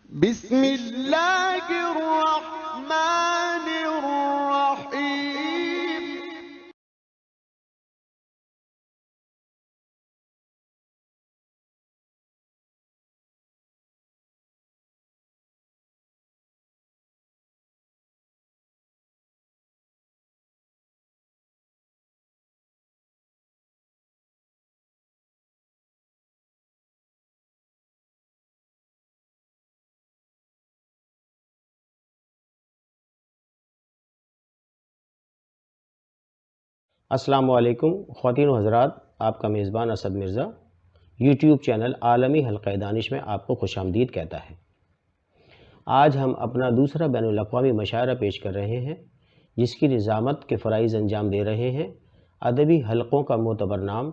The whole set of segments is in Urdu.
بسم اللہ الرحمن الرحیم۔ السلام علیکم خواتین و حضرات، آپ کا میزبان اسد مرزا یوٹیوب چینل عالمی حلقہ دانش میں آپ کو خوش آمدید کہتا ہے۔ آج ہم اپنا دوسرا بین الاقوامی مشاعرہ پیش کر رہے ہیں، جس کی نظامت کے فرائض انجام دے رہے ہیں ادبی حلقوں کا معتبر نام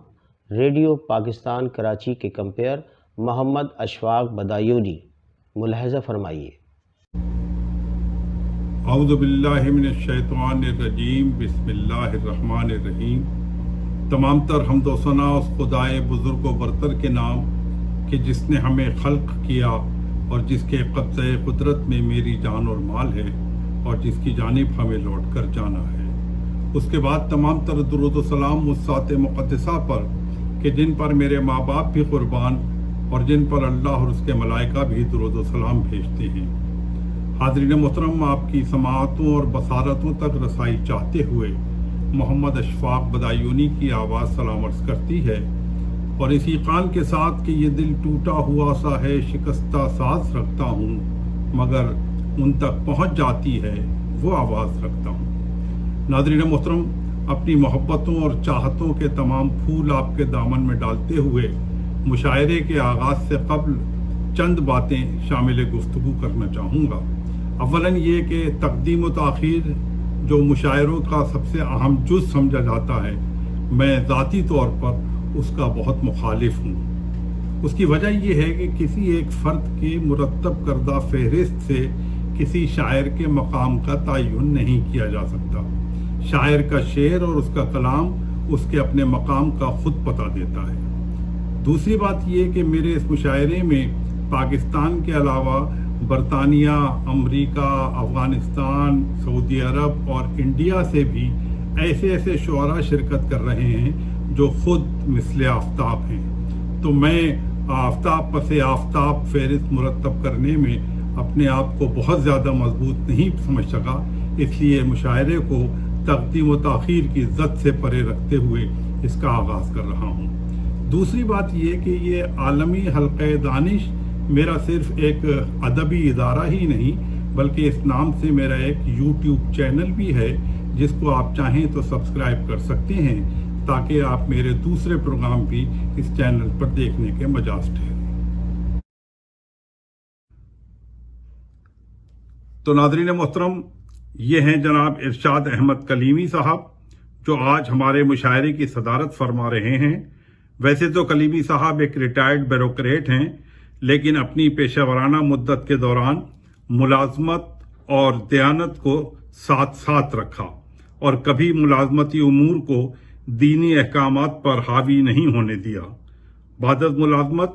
ریڈیو پاکستان کراچی کے کمپیئر محمد اشفاق بدایونی۔ ملاحظہ فرمائیے۔ اعوذ باللہ من الشیطان الرجیم، بسم اللہ الرحمن الرحیم۔ تمام تر حمد و ثنا اس خدائے بزرگ و برتر کے نام کہ جس نے ہمیں خلق کیا اور جس کے قبضۂ قدرت میں میری جان اور مال ہے اور جس کی جانب ہمیں لوٹ کر جانا ہے۔ اس کے بعد تمام تر درود و سلام اس ذات مقدسہ پر کہ جن پر میرے ماں باپ بھی قربان اور جن پر اللہ اور اس کے ملائکہ بھی درود و سلام بھیجتے ہیں۔ حاضرین محترم، آپ کی سماعتوں اور بصارتوں تک رسائی چاہتے ہوئے محمد اشفاق بدایونی کی آواز سلام عرض کرتی ہے، اور اسی قان کے ساتھ کہ یہ دل ٹوٹا ہوا سا ہے، شکستہ ساز رکھتا ہوں، مگر ان تک پہنچ جاتی ہے وہ آواز رکھتا ہوں۔ ناظرین محترم، اپنی محبتوں اور چاہتوں کے تمام پھول آپ کے دامن میں ڈالتے ہوئے مشاعرے کے آغاز سے قبل چند باتیں شامل گفتگو کرنا چاہوں گا۔ اولاً یہ کہ تقدیم و تاخیر جو مشاعروں کا سب سے اہم جز سمجھا جاتا ہے، میں ذاتی طور پر اس کا بہت مخالف ہوں۔ اس کی وجہ یہ ہے کہ کسی ایک فرد کے مرتب کردہ فہرست سے کسی شاعر کے مقام کا تعین نہیں کیا جا سکتا۔ شاعر کا شعر اور اس کا کلام اس کے اپنے مقام کا خود پتہ دیتا ہے۔ دوسری بات یہ کہ میرے اس مشاعرے میں پاکستان کے علاوہ برطانیہ، امریکہ، افغانستان، سعودی عرب اور انڈیا سے بھی ایسے شعراء شرکت کر رہے ہیں جو خود مثل آفتاب ہیں، تو میں آفتاب پس آفتاب فہرست مرتب کرنے میں اپنے آپ کو بہت زیادہ مضبوط نہیں سمجھ سکا، اس لیے مشاعرے کو تقدیم و تاخیر کی ضد سے پرے رکھتے ہوئے اس کا آغاز کر رہا ہوں۔ دوسری بات یہ کہ یہ عالمی حلقہ دانش میرا صرف ایک ادبی ادارہ ہی نہیں بلکہ اس نام سے میرا ایک یوٹیوب چینل بھی ہے، جس کو آپ چاہیں تو سبسکرائب کر سکتے ہیں تاکہ آپ میرے دوسرے پروگرام بھی اس چینل پر دیکھنے کے مجاز ٹھہریں۔ تو ناظرین محترم، یہ ہیں جناب ارشاد احمد کلیمی صاحب جو آج ہمارے مشاعرے کی صدارت فرما رہے ہیں۔ ویسے تو کلیمی صاحب ایک ریٹائرڈ بیوروکریٹ ہیں، لیکن اپنی پیشہ ورانہ مدت کے دوران ملازمت اور دیانت کو ساتھ ساتھ رکھا اور کبھی ملازمتی امور کو دینی احکامات پر حاوی نہیں ہونے دیا۔ بعد از ملازمت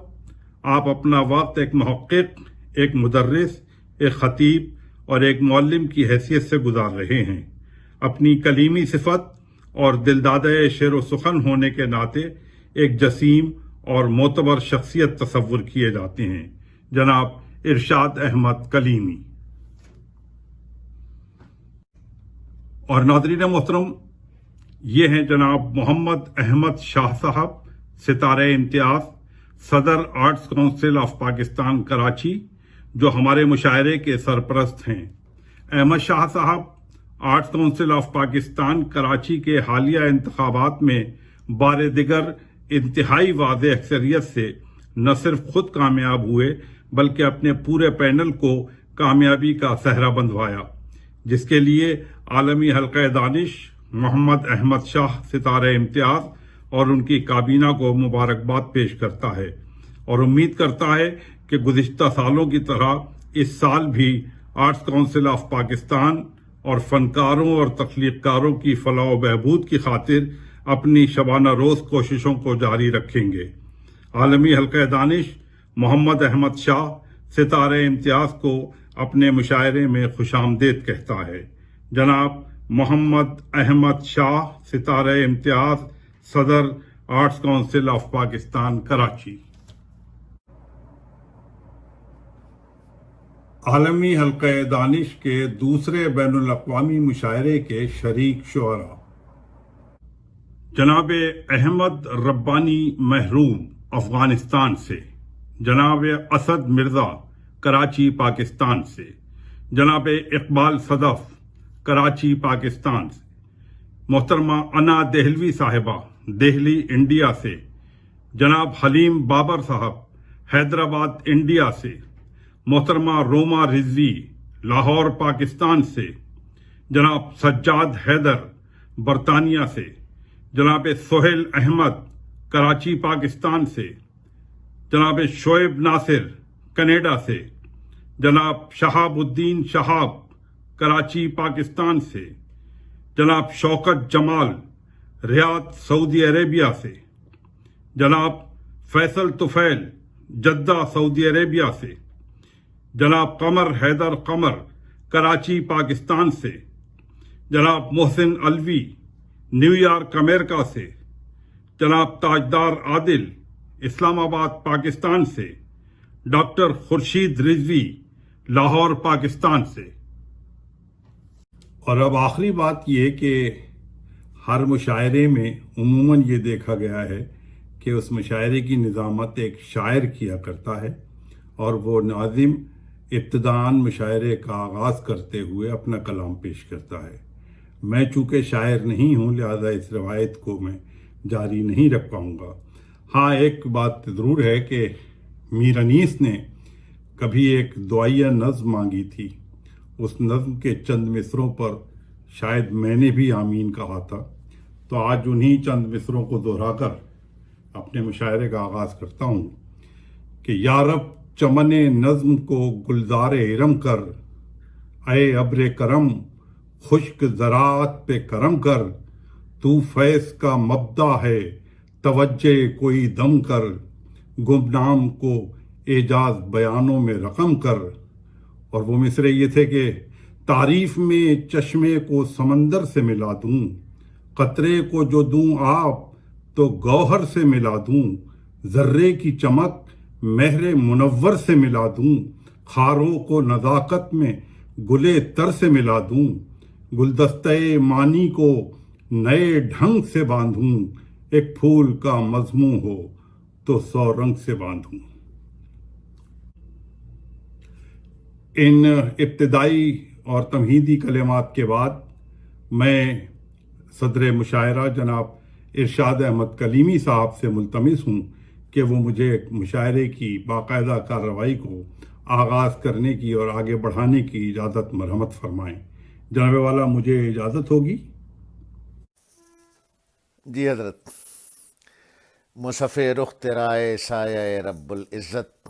آپ اپنا وقت ایک محقق، ایک مدرس، ایک خطیب اور ایک معلم کی حیثیت سے گزار رہے ہیں۔ اپنی کلیمی صفت اور دلدادہ شعر و سخن ہونے کے ناطے ایک جسیم اور معتبر شخصیت تصور کیے جاتے ہیں، جناب ارشاد احمد کلیمی۔ اور ناظرین محترم، یہ ہیں جناب محمد احمد شاہ صاحب، ستارہ امتیاز، صدر arts council of Pakistan Karachi, جو ہمارے مشاعرے کے سرپرست ہیں۔ احمد شاہ صاحب arts council of Pakistan Karachi کے حالیہ انتخابات میں بار دیگر انتہائی واضح اکثریت سے نہ صرف خود کامیاب ہوئے بلکہ اپنے پورے پینل کو کامیابی کا صحرا بندھوایا، جس کے لیے عالمی حلقہ دانش محمد احمد شاہ ستارہ امتیاز اور ان کی کابینہ کو مبارکباد پیش کرتا ہے، اور امید کرتا ہے کہ گزشتہ سالوں کی طرح اس سال بھی آرٹس کونسل آف پاکستان اور فنکاروں اور تخلیق کاروں کی فلاح و بہبود کی خاطر اپنی شبانہ روز کوششوں کو جاری رکھیں گے۔ عالمی حلقہ دانش محمد احمد شاہ ستارہ امتیاز کو اپنے مشاعرے میں خوش آمدید کہتا ہے۔ جناب محمد احمد شاہ، ستارہ امتیاز، صدر arts council of Pakistan, Karachi. عالمی حلقہ دانش کے دوسرے بین الاقوامی مشاعرے کے شریک شعراء: جناب احمد ربانی محروم، افغانستان سے، جناب اسد مرزا، کراچی پاکستان سے، جناب اقبال صدف، کراچی پاکستان سے، محترمہ انا دہلوی صاحبہ، دہلی انڈیا سے، جناب حلیم بابر صاحب، حیدرآباد انڈیا سے، محترمہ روما رضوی، لاہور پاکستان سے، جناب سجاد حیدر، برطانیہ سے، جناب سہیل احمد، کراچی پاکستان سے، جناب شعیب ناصر، کینیڈا سے، جناب شہاب الدین شہاب، کراچی پاکستان سے، جناب شوکت جمال، ریاض سعودی عربیہ سے، جناب فیصل طفیل، جدہ سعودی عربیہ سے، جناب قمر حیدر قمر، کراچی پاکستان سے، جناب محسن الوی، نیو یارک امریکہ سے، جناب تاجدار عادل، اسلام آباد پاکستان سے، ڈاکٹر خورشید رضوی، لاہور پاکستان سے۔ اور اب آخری بات یہ کہ ہر مشاعرے میں عموماً یہ دیکھا گیا ہے کہ اس مشاعرے کی نظامت ایک شاعر کیا کرتا ہے، اور وہ ناظم ابتداءً مشاعرے کا آغاز کرتے ہوئے اپنا کلام پیش کرتا ہے۔ میں چونکہ شاعر نہیں ہوں، لہذا اس روایت کو میں جاری نہیں رکھ پاؤں گا۔ ہاں، ایک بات ضرور ہے کہ میر انیس نے کبھی ایک دعائیہ نظم مانگی تھی۔ اس نظم کے چند مصروں پر شاید میں نے بھی آمین کہا تھا، تو آج انہی چند مصروں کو دہرا کر اپنے مشاعرے کا آغاز کرتا ہوں کہ یا رب چمن نظم کو گلزار ارم کر، اے ابر کرم خشک زراعت پہ کرم کر، تو فیض کا مبدا ہے توجہ کوئی دم کر، گمنام کو اعجاز بیانوں میں رقم کر۔ اور وہ مصرے یہ تھے کہ تعریف میں چشمے کو سمندر سے ملا دوں، قطرے کو جو دوں آب تو گوہر سے ملا دوں، ذرے کی چمک مہر منور سے ملا دوں، خاروں کو نزاکت میں گلے تر سے ملا دوں، گلدستہ معنی کو نئے ڈھنگ سے باندھوں، ایک پھول کا مضمون ہو تو 100 رنگ سے باندھوں۔ ان ابتدائی اور تمہیدی کلمات کے بعد میں صدر مشاعرہ جناب ارشاد احمد کلیمی صاحب سے ملتمس ہوں کہ وہ مجھے مشاعرے کی باقاعدہ کارروائی کو آغاز کرنے کی اور آگے بڑھانے کی اجازت مرحمت فرمائیں۔ جناب والا، مجھے اجازت ہوگی؟ جی حضرت۔ مصحف رخ تیرا اے سایہ رب العزت،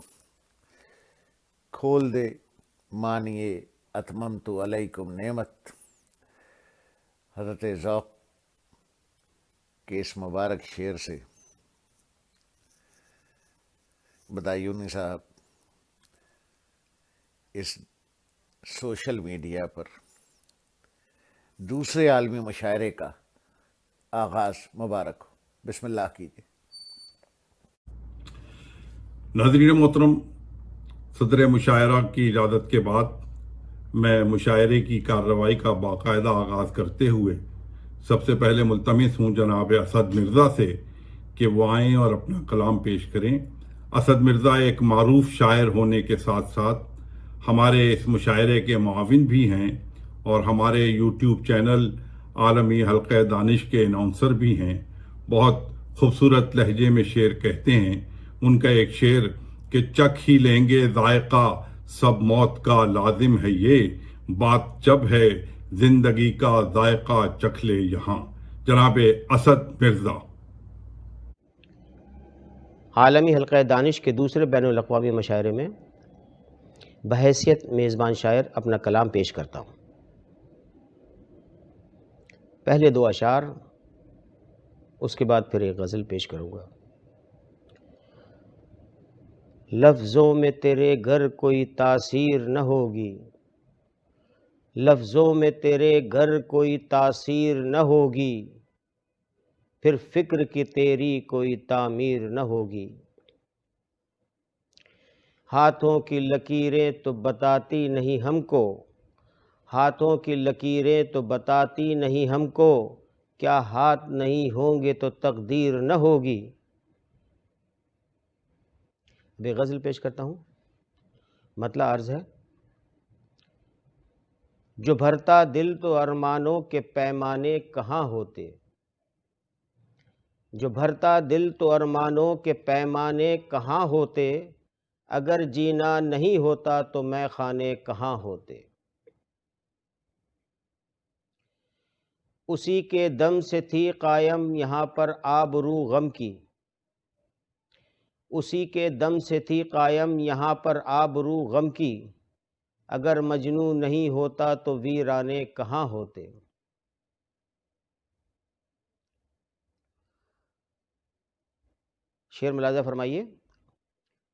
کھول دے معنی اتممت علیکم نعمت۔ حضرت ذوق کے اس مبارک شعر سے بدایونی صاحب اس سوشل میڈیا پر دوسرے عالمی مشاعرے کا آغاز مبارک ہو۔ بسم اللہ کیجیے۔ ناظرین محترم، صدر مشاعرہ کی اجازت کے بعد میں مشاعرے کی کارروائی کا باقاعدہ آغاز کرتے ہوئے سب سے پہلے ملتمس ہوں جناب اسد مرزا سے کہ وہ آئیں اور اپنا کلام پیش کریں۔ اسد مرزا ایک معروف شاعر ہونے کے ساتھ ساتھ ہمارے اس مشاعرے کے معاون بھی ہیں اور ہمارے یوٹیوب چینل عالمی حلقہ دانش کے اناؤنسر بھی ہیں۔ بہت خوبصورت لہجے میں شعر کہتے ہیں۔ ان کا ایک شعر کہ چکھ ہی لیں گے ذائقہ سب موت کا لازم ہے، یہ بات جب ہے زندگی کا ذائقہ چکھ لے یہاں۔ جناب اسد مرزا۔ عالمی حلقہ دانش کے دوسرے بین الاقوامی مشاعرے میں بحیثیت میزبان شاعر اپنا کلام پیش کرتا ہوں۔ پہلے 2 اشعار، اس کے بعد پھر ایک غزل پیش کروں گا۔ لفظوں میں تیرے گر کوئی تاثیر نہ ہوگی، لفظوں میں تیرے گر کوئی تاثیر نہ ہوگی، پھر فکر کی تیری کوئی تعمیر نہ ہوگی۔ ہاتھوں کی لکیریں تو بتاتی نہیں ہم کو، ہاتھوں کی لکیریں تو بتاتی نہیں ہم کو، کیا ہاتھ نہیں ہوں گے تو تقدیر نہ ہوگی۔ اب غزل پیش کرتا ہوں، مطلع عرض ہے: جو بھرتا دل تو ارمانوں کے پیمانے کہاں ہوتے، جو بھرتا دل تو ارمانوں کے پیمانے کہاں ہوتے، اگر جینا نہیں ہوتا تو میں خانے کہاں ہوتے۔ اسی کے دم سے تھی قائم یہاں پر آبرو غم کی، اسی کے دم سے تھی قائم یہاں پر آبرو غم کی، اگر مجنوں نہیں ہوتا تو ویرانے کہاں ہوتے۔ شعر ملاحظہ فرمائیے: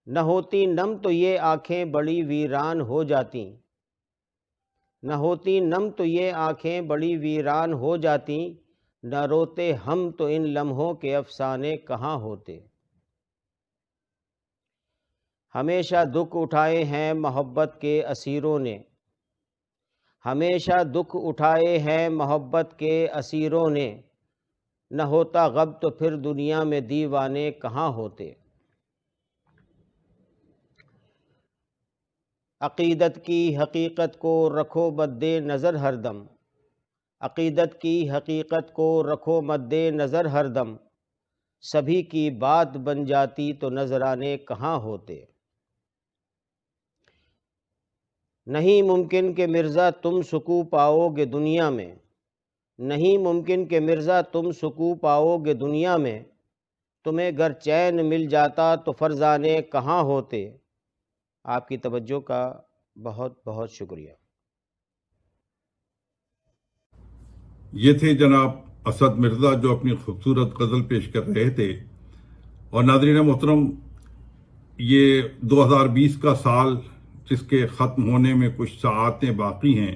نہ ہوتی نم تو یہ آنکھیں بڑی ویران ہو جاتی، نہ ہوتی نم تو یہ آنکھیں بڑی ویران ہو جاتی، نہ روتے ہم تو ان لمحوں کے افسانے کہاں ہوتے۔ ہمیشہ دکھ اٹھائے ہیں محبت کے اسیروں نے، ہمیشہ دکھ اٹھائے ہیں محبت کے اسیروں نے، نہ ہوتا غم تو پھر دنیا میں دیوانے کہاں ہوتے۔ عقیدت کی حقیقت کو رکھو مد نظر ہر دم، عقیدت کی حقیقت کو رکھو مد نظر ہر دم، سبھی کی بات بن جاتی تو نذرانے کہاں ہوتے۔ نہیں ممکن کہ مرزا تم سکوں پاؤ گے دنیا میں، نہیں ممکن کہ مرزا تم سکوں پاؤ گے دنیا میں، تمہیں گر چین مل جاتا تو فرزانے کہاں ہوتے۔ آپ کی توجہ کا بہت بہت شکریہ۔ یہ تھے جناب اسد مرزا جو اپنی خوبصورت غزل پیش کر رہے تھے۔ اور ناظرین محترم، یہ 2020 کا سال جس کے ختم ہونے میں کچھ ساعتیں باقی ہیں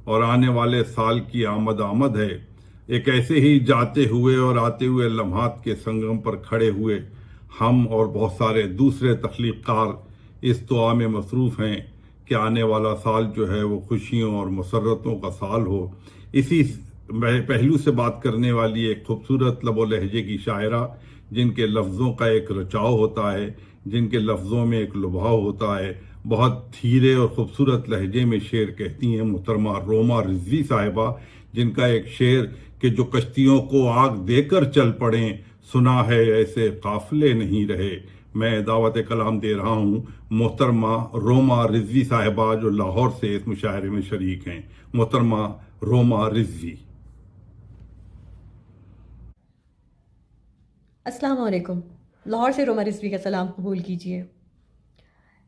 اور آنے والے سال کی آمد ہے، ایک ایسے ہی جاتے ہوئے اور آتے ہوئے لمحات کے سنگم پر کھڑے ہوئے ہم اور بہت سارے دوسرے تخلیق کار اس دعا میں مصروف ہیں کہ آنے والا سال جو ہے وہ خوشیوں اور مسرتوں کا سال ہو۔ اسی پہلو سے بات کرنے والی ایک خوبصورت لب و لہجے کی شاعرہ، جن کے لفظوں کا ایک رچاؤ ہوتا ہے، جن کے لفظوں میں ایک لبھاؤ ہوتا ہے، بہت دھیرے اور خوبصورت لہجے میں شعر کہتی ہیں محترمہ روما رضوی صاحبہ، جن کا ایک شعر کہ جو کشتیوں کو آگ دے کر چل پڑیں، سنا ہے ایسے قافلے نہیں رہے۔ میں دعوت کلام دے رہا ہوں محترمہ روما رضوی صاحبہ جو لاہور سے اس مشاعرے میں شریک ہیں۔ محترمہ روما رضوی۔ السلام علیکم۔ لاہور سے روما رضوی کا سلام قبول کیجیے۔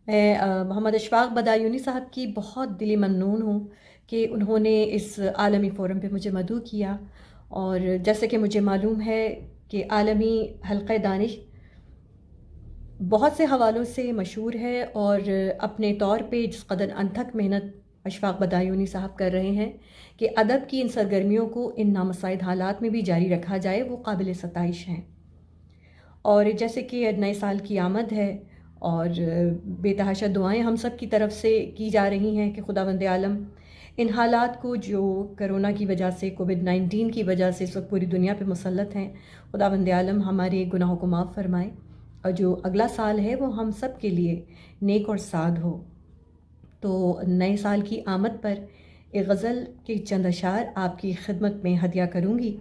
میں محمد اشفاق بدایونی صاحب کی بہت دلی ممنون ہوں کہ انہوں نے اس عالمی فورم پہ مجھے مدعو کیا، اور جیسے کہ مجھے معلوم ہے کہ عالمی حلقہ دانش بہت سے حوالوں سے مشہور ہے، اور اپنے طور پہ جس قدر انتھک محنت اشفاق بدایونی صاحب کر رہے ہیں کہ ادب کی ان سرگرمیوں کو ان نامساعد حالات میں بھی جاری رکھا جائے، وہ قابل ستائش ہیں۔ اور جیسے کہ نئے سال کی آمد ہے اور بے تحاشا دعائیں ہم سب کی طرف سے کی جا رہی ہیں کہ خداوند عالم ان حالات کو جو کرونا کی وجہ سے، کووڈ-19 کی وجہ سے اس وقت پوری دنیا پہ مسلط ہیں، خداوند عالم ہمارے گناہوں کو معاف فرمائے، اور جو اگلا سال ہے وہ ہم سب کے لیے نیک اور سعد ہو۔ تو نئے سال کی آمد پر ایک غزل کے چند اشعار آپ کی خدمت میں ہدیہ کروں گی۔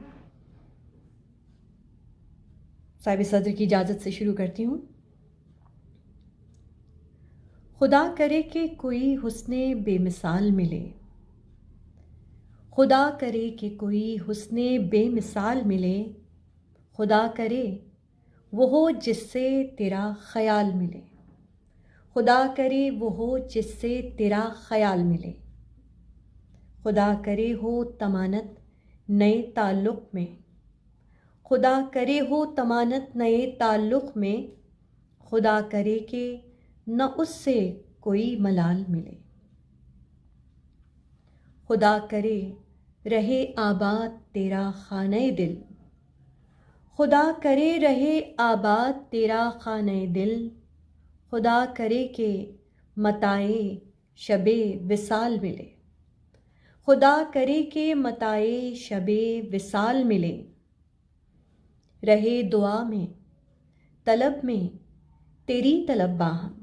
صاحب صدر کی اجازت سے شروع کرتی ہوں۔ خدا کرے کہ کوئی حسن بے مثال ملے، خدا کرے کہ کوئی حسن بے مثال ملے، خدا کرے وہ ہو جس سے تیرا خیال ملے، خدا کرے وہ ہو جس سے تیرا خیال ملے، خدا کرے ہو تمانت نئے تعلق میں، خدا کرے ہو تمانت نئے تعلق میں، خدا کرے کہ نہ اس سے کوئی ملال ملے۔ خدا کرے رہے آباد تیرا خانہ دل، خدا کرے رہے آباد تیرا خانہ دل، خدا کرے کہ متاعِ شب وصال ملے، خدا کرے کہ متاعِ شب وصال ملے۔ رہے دعا میں طلب میں تیری طلب باہم،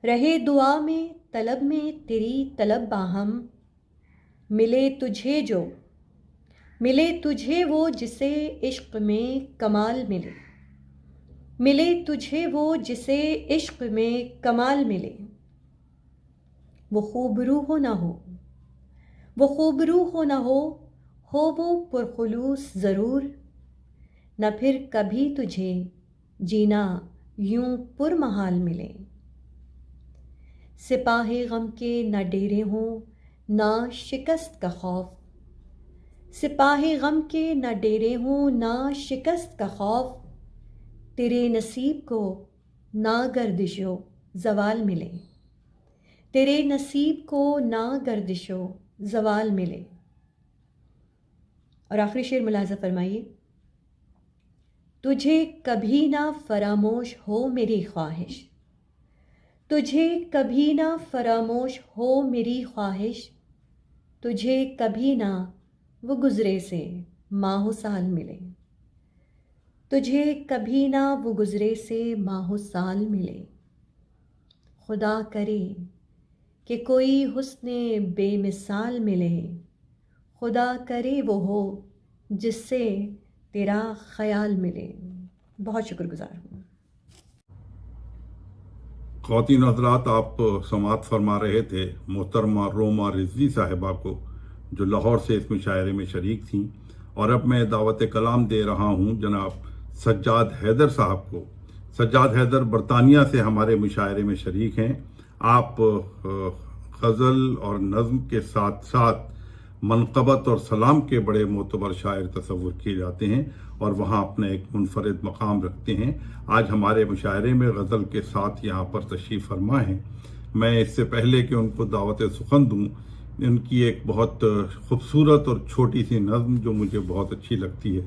رہے دعا میں طلب میں تیری طلب باہم، ملے تجھے جو ملے تجھے وہ جسے عشق میں کمال ملے، ملے تجھے وہ جسے عشق میں کمال ملے۔ وہ خوب رو ہو نہ ہو، وہ خوب رو ہو نہ ہو وہ پرخلوص ضرور، نہ پھر کبھی تجھے جینا یوں پرمحال ملے۔ سپاہ غم کے نہ ڈیرے ہوں نہ شکست کا خوف، سپاہ غم کے نہ ڈیرے ہوں نہ شکست کا خوف، تیرے نصیب کو نہ گردش و زوال ملے، تیرے نصیب کو نہ گردش و زوال ملے۔ اور آخری شعر ملاحظہ فرمائیے۔ تجھے کبھی نہ فراموش ہو میری خواہش، تجھے کبھی نہ فراموش ہو میری خواہش، تجھے کبھی نہ وہ گزرے سے ماہ و سال ملے، تجھے کبھی نہ وہ گزرے سے ماہ و سال ملے۔ خدا کرے کہ کوئی حسن بے مثال ملے، خدا کرے وہ ہو جس سے تیرا خیال ملے۔ بہت شکر گزار ہوں۔ خواتین حضرات، آپ سماعت فرما رہے تھے محترمہ روما رضوی صاحبہ کو، جو لاہور سے اس مشاعرے میں شریک تھیں، اور اب میں دعوت کلام دے رہا ہوں جناب سجاد حیدر صاحب کو۔ سجاد حیدر برطانیہ سے ہمارے مشاعرے میں شریک ہیں۔ آپ غزل اور نظم کے ساتھ ساتھ منقبت اور سلام کے بڑے معتبر شاعر تصور کیے جاتے ہیں اور وہاں اپنا ایک منفرد مقام رکھتے ہیں۔ آج ہمارے مشاعرے میں غزل کے ساتھ یہاں پر تشریف فرما ہیں۔ میں اس سے پہلے کہ ان کو دعوت سخن دوں، ان کی ایک بہت خوبصورت اور چھوٹی سی نظم جو مجھے بہت اچھی لگتی ہے،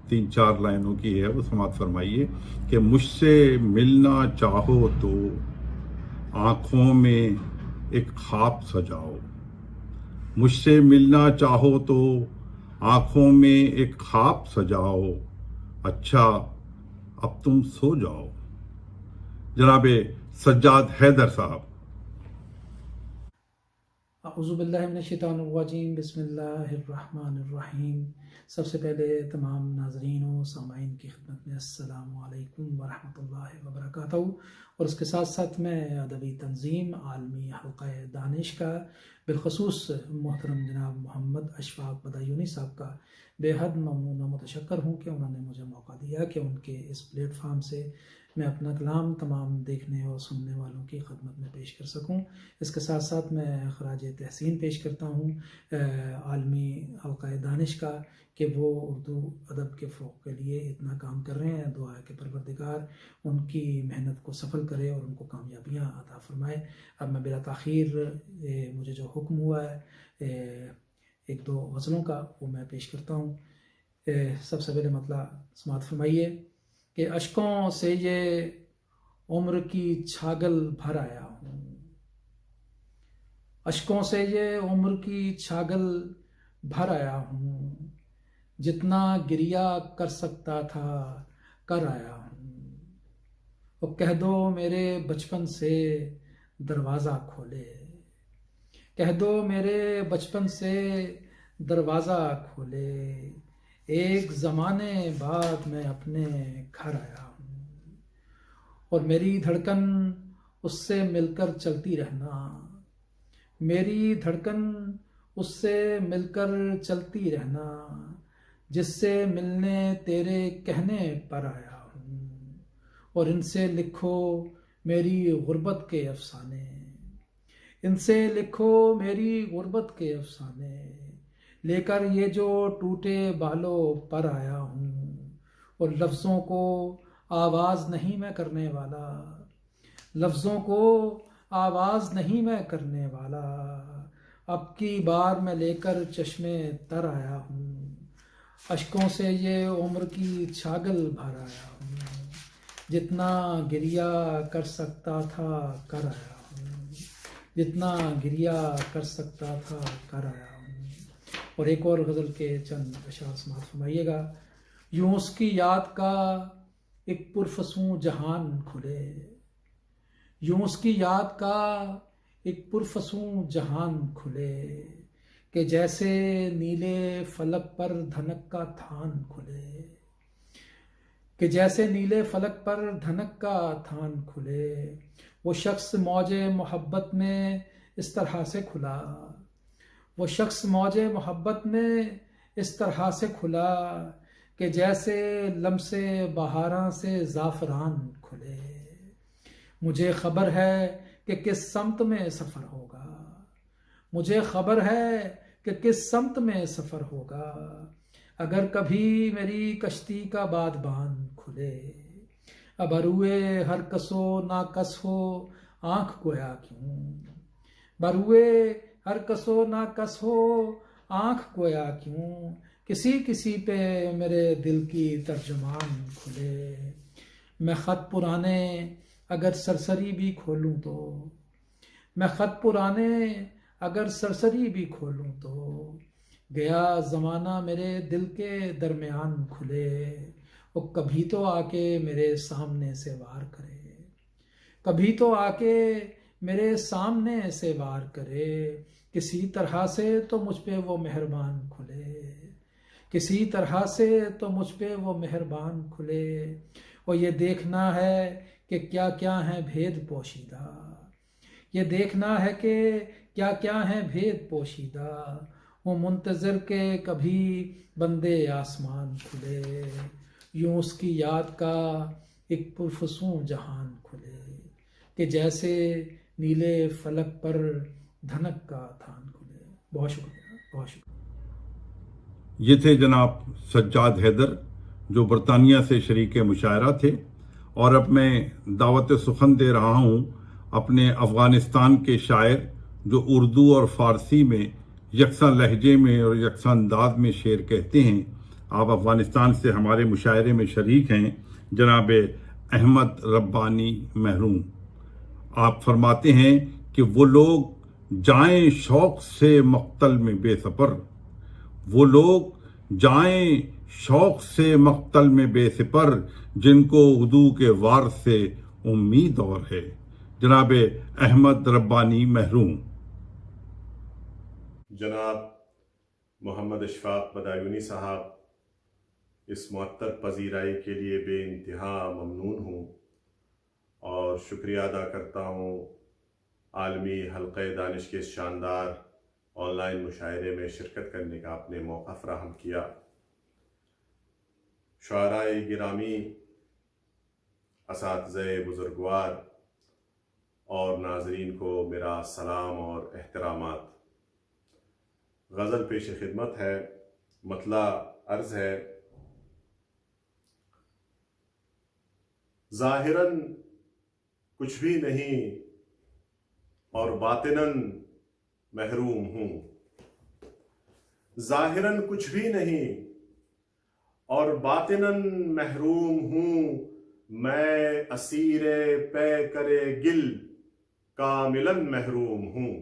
3-4 لائنوں کی ہے، وہ سماعت فرمائیے کہ مجھ سے ملنا چاہو تو آنکھوں میں ایک خواب سجاؤ، مجھ سے ملنا چاہو تو آنکھوں میں ایک خواب سجاؤ، اچھا اب تم سو جاؤ۔ جناب سجاد حیدر صاحب۔ اعوذ باللہ من الشیطان الرجیم، بسم اللہ الرحمن الرحیم۔ سب سے پہلے تمام ناظرین و سامعین کی خدمت میں السلام علیکم ورحمۃ اللہ وبرکاتہ، اور اس کے ساتھ ساتھ میں ادبی تنظیم عالمی حلقہ دانش کا، بالخصوص محترم جناب محمد اشفاق بدایونی صاحب کا بے حد ممنون و متشکر ہوں کہ انہوں نے مجھے موقع دیا کہ ان کے اس پلیٹ فارم سے میں اپنا کلام تمام دیکھنے اور سننے والوں کی خدمت میں پیش کر سکوں۔ اس کے ساتھ ساتھ میں خراج تحسین پیش کرتا ہوں عالمی حلقہ دانش کا کہ وہ اردو ادب کے فروغ کے لیے اتنا کام کر رہے ہیں۔ دعا ہے کہ پروردگار ان کی محنت کو سفل کرے اور ان کو کامیابیاں عطا فرمائے۔ اب میں بلا تاخیر مجھے جو حکم ہوا ہے 1-2 غزلوں کا، وہ میں پیش کرتا ہوں۔ سب سے پہلے مطلع سماعت فرمائیے کہ اشکوں سے یہ عمر کی چھاگل بھر آیا ہوں، اشکوں سے یہ عمر کی چھاگل بھر آیا ہوں، جتنا گریا کر سکتا تھا کر آیا ہوں، وہ کہہ دو میرے بچپن سے دروازہ کھولے، کہہ دو میرے بچپن سے دروازہ کھولے، ایک زمانے بعد میں اپنے گھر آیا ہوں، اور میری دھڑکن اس سے مل کر چلتی رہنا، میری دھڑکن اس سے مل کر چلتی رہنا، جس سے ملنے تیرے کہنے پر آیا ہوں، اور ان سے لکھو میری غربت کے افسانے، ان سے لکھو میری غربت کے افسانے، لے کر یہ جو ٹوٹے بالوں پر آیا ہوں، اور لفظوں کو آواز نہیں میں کرنے والا، لفظوں کو آواز نہیں میں کرنے والا، اب کی بار میں لے کر چشمے تر آیا ہوں، اشکوں سے یہ عمر کی چھاگل بھر آیا ہوں، جتنا گریا کر سکتا تھا کر آیا ہوں، جتنا گریا کر سکتا تھا کر آیا ہوں۔ اور ایک اور غزل کے چند اشعار سماعت فرمائیے گا۔ یوں اس کی یاد کا ایک پرفسوں جہان کھلے، یوں اس کی یاد کا ایک پرفسوں جہان کھلے، کہ جیسے نیلے فلک پر دھنک کا تھان کھلے، کہ جیسے نیلے فلک پر دھنک کا تھان کھلے۔ وہ شخص موج محبت میں اس طرح سے کھلا، وہ شخص موج محبت میں اس طرح سے کھلا، کہ جیسے لمس بہاراں سے زعفران کھلے۔ مجھے خبر ہے کہ کس سمت میں سفر ہوگا، مجھے خبر ہے کہ کس سمت میں سفر ہوگا، اگر کبھی میری کشتی کا بادبان کھلے۔ اب اروئے ہر کس و ناکس ہو آنکھ گویا کیوں، بروئے ہر کس و ناکس ہو آنکھ گویا کیوں، کسی کسی پہ میرے دل کی ترجمان کھلے۔ میں خط پرانے اگر سرسری بھی کھولوں تو، میں خط پرانے اگر سرسری بھی کھولوں تو، گیا زمانہ میرے دل کے درمیان کھلے۔ وہ کبھی تو آ کے میرے سامنے سے وار کرے، کبھی تو آ کے میرے سامنے سے وار کرے، کسی طرح سے تو مجھ پہ وہ مہربان کھلے، کسی طرح سے تو مجھ پہ وہ مہربان کھلے۔ اور یہ دیکھنا ہے کہ کیا کیا ہیں بھید پوشیدہ، یہ دیکھنا ہے کہ کیا کیا ہیں بھید پوشیدہ، وہ منتظر کے کبھی بندے آسمان کھلے، یوں اس کی یاد کا ایک پرفسوں جہان کھلے، کہ جیسے نیلے فلک پر دھنک کا تھان کھلے۔ بہت شکریہ، بہت شکریہ۔ یہ تھے جناب سجاد حیدر جو برطانیہ سے شریک مشاعرہ تھے، اور اب میں دعوت سخن دے رہا ہوں اپنے افغانستان کے شاعر جو اردو اور فارسی میں یکساں لہجے میں اور یکساں انداز میں شعر کہتے ہیں۔ آپ افغانستان سے ہمارے مشاعرے میں شریک ہیں، جناب احمد ربانی محروم۔ آپ فرماتے ہیں کہ وہ لوگ جائیں شوق سے مقتل میں بے سپر، وہ لوگ جائیں شوق سے مقتل میں بے سپر، جن کو عدو کے وار سے امید اور ہے۔ جناب احمد ربانی محروم۔ جناب محمد اشفاق بدایونی صاحب، اس معطر پذیرائی کے لیے بے انتہا ممنون ہوں اور شکریہ ادا کرتا ہوں عالمی حلقہ دانش کے اس شاندار آن لائن مشاعرے میں شرکت کرنے کا آپ نے موقع فراہم کیا۔ شعراء گرامی، اساتذہ بزرگوار اور ناظرین کو میرا سلام اور احترامات۔ غزل پیش خدمت ہے، مطلع عرض ہے۔ ظاہراً کچھ بھی نہیں اور باطناً محروم ہوں، ظاہراً کچھ بھی نہیں اور باطناً محروم ہوں، میں اسیر پے کرے گل کاملاً محروم ہوں۔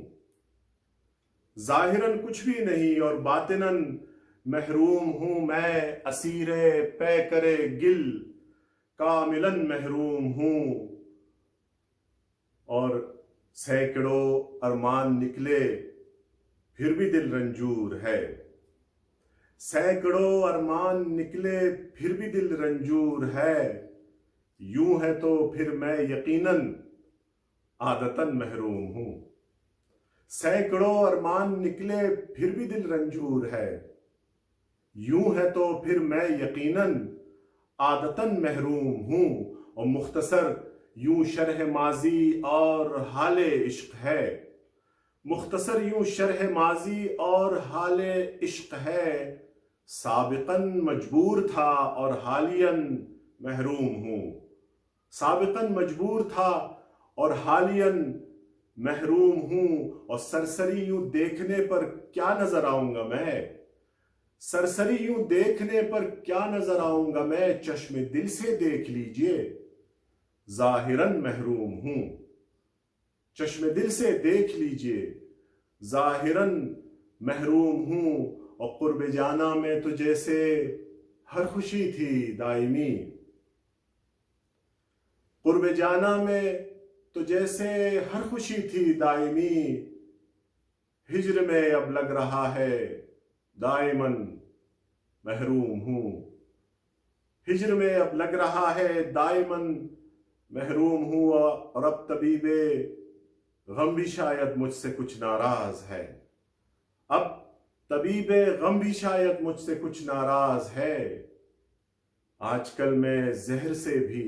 ظاہراً کچھ بھی نہیں اور باطناً محروم ہوں، میں اسیر پے کرے گل کاملاً محروم ہوں۔ اور سینکڑوں ارمان نکلے پھر بھی دل رنجور ہے، سینکڑوں ارمان نکلے پھر بھی دل رنجور ہے، یوں ہے تو پھر میں یقیناً عادتاً محروم ہوں۔ سینکڑوں ارمان نکلے پھر بھی دل رنجور ہے، یوں ہے تو پھر میں یقیناً عادتاً محروم ہوں۔ اور مختصر یوں شرح ماضی اور حال عشق ہے، مختصر یوں شرح ماضی اور حال عشق ہے، سابقاً مجبور تھا اور حالیاً محروم ہوں، سابقاً مجبور تھا اور حالین محروم ہوں، اور سرسری یوں دیکھنے پر کیا نظر آؤں گا میں، سرسری یوں دیکھنے پر کیا نظر آؤں گا میں، چشم دل سے دیکھ لیجئے ظاہراً محروم ہوں، چشم دل سے دیکھ لیجئے ظاہراً محروم ہوں، اور قرب جانا میں تو جیسے ہر خوشی تھی دائمی، قرب جانا میں تو جیسے ہر خوشی تھی دائمی، ہجر میں اب لگ رہا ہے دائماً محروم ہوں، ہجر میں اب لگ رہا ہے دائماً محروم ہوں، اور اب طبیب غم بھی شاید مجھ سے کچھ ناراض ہے، اب طبیب غم بھی شاید مجھ سے کچھ ناراض ہے، آج کل میں زہر سے بھی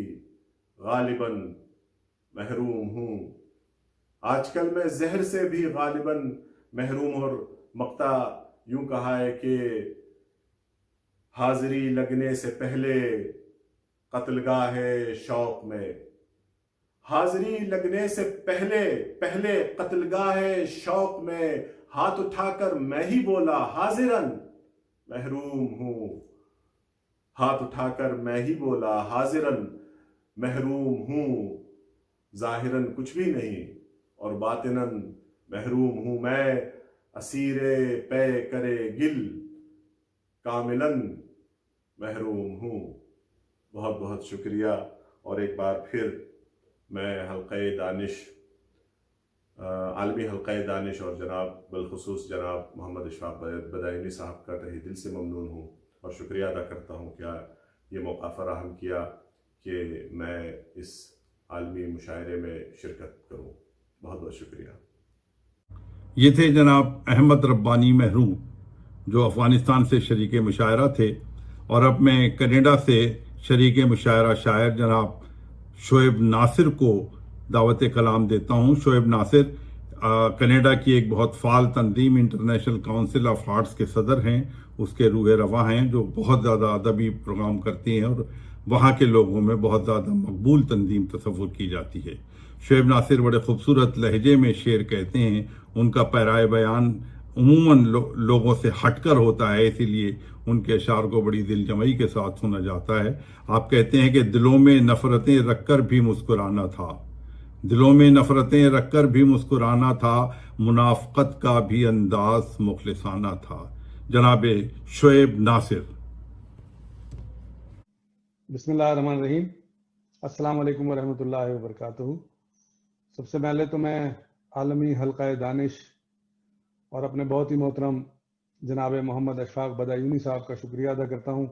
غالباً محروم ہوں، آج کل میں زہر سے بھی غالباً محروم۔ اور مقطع یوں کہا ہے کہ حاضری لگنے سے پہلے قتل گاہ شوق میں، حاضری لگنے سے پہلے قتل گاہ شوق میں، ہاتھ اٹھا کر میں ہی بولا حاضراً محروم ہوں، ہاتھ اٹھا کر میں ہی بولا حاضراً محروم ہوں، ظاہراً کچھ بھی نہیں اور باطناً محروم ہوں میں، اسیر پے کرے گل کاملاً محروم ہوں۔ بہت بہت شکریہ، اور ایک بار پھر میں حلقہ دانش، عالمی حلقہ دانش اور جناب بالخصوص جناب محمد اشفاق بدایونی صاحب کا تہہ دل سے ممنون ہوں اور شکریہ ادا کرتا ہوں کہ یہ موقع فراہم کیا کہ میں اس عالمی مشاعرے میں شرکت کروں۔ بہت بہت شکریہ۔ یہ تھے جناب احمد ربانی محروم، جو افغانستان سے شریک مشاعرہ تھے، اور اب میں کینیڈا سے شریک مشاعرہ شاعر جناب شعیب ناصر کو دعوت کلام دیتا ہوں۔ شعیب ناصر کینیڈا کی ایک بہت فعال تنظیم انٹرنیشنل کونسل آف آرٹس کے صدر ہیں، اس کے روح رواں ہیں، جو بہت زیادہ ادبی پروگرام کرتی ہیں اور وہاں کے لوگوں میں بہت زیادہ مقبول تنظیم تصور کی جاتی ہے۔ شعیب ناصر بڑے خوبصورت لہجے میں شعر کہتے ہیں، ان کا پیرائے بیان عموماً لوگوں سے ہٹ کر ہوتا ہے، اسی لیے ان کے اشعار کو بڑی دل جمعی کے ساتھ سنا جاتا ہے۔ آپ کہتے ہیں کہ دلوں میں نفرتیں رکھ کر بھی مسکرانا تھا، دلوں میں نفرتیں رکھ کر بھی مسکرانا تھا، منافقت کا بھی انداز مخلصانہ تھا۔ جناب شعیب ناصر۔ بسم اللہ الرحمن الرحیم۔ السلام علیکم ورحمۃ اللہ وبرکاتہ۔ سب سے پہلے تو میں عالمی حلقہ دانش اور اپنے بہت ہی محترم جناب محمد اشفاق بدایونی صاحب کا شکریہ ادا کرتا ہوں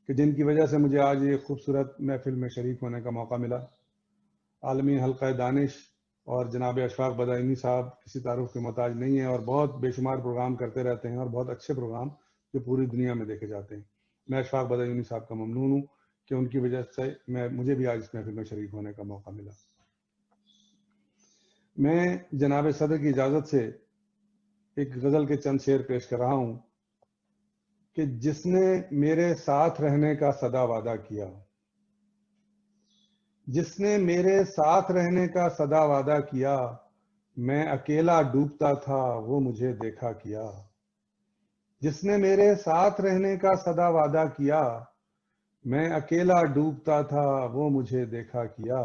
کہ جن کی وجہ سے مجھے آج یہ خوبصورت محفل میں شریک ہونے کا موقع ملا۔ عالمی حلقہ دانش اور جناب اشفاق بدایونی صاحب کسی تعارف کے محتاج نہیں ہیں اور بہت بے شمار پروگرام کرتے رہتے ہیں، اور بہت اچھے پروگرام جو پوری دنیا میں دیکھے جاتے ہیں۔ میں اشفاق بدایونی صاحب کا ممنون ہوں کہ ان کی وجہ سے مجھے بھی آج اس محفل میں شریک ہونے کا موقع ملا۔ میں جناب صدر کی اجازت سے ایک غزل کے چند شعر پیش کر رہا ہوں کہ جس نے میرے ساتھ رہنے کا صدا وعدہ کیا، جس نے میرے ساتھ رہنے کا صدا وعدہ کیا، میں اکیلا ڈوبتا تھا وہ مجھے دیکھا کیا، جس نے میرے ساتھ رہنے کا صدا وعدہ کیا، میں اکیلا ڈوبتا تھا وہ مجھے دیکھا کیا،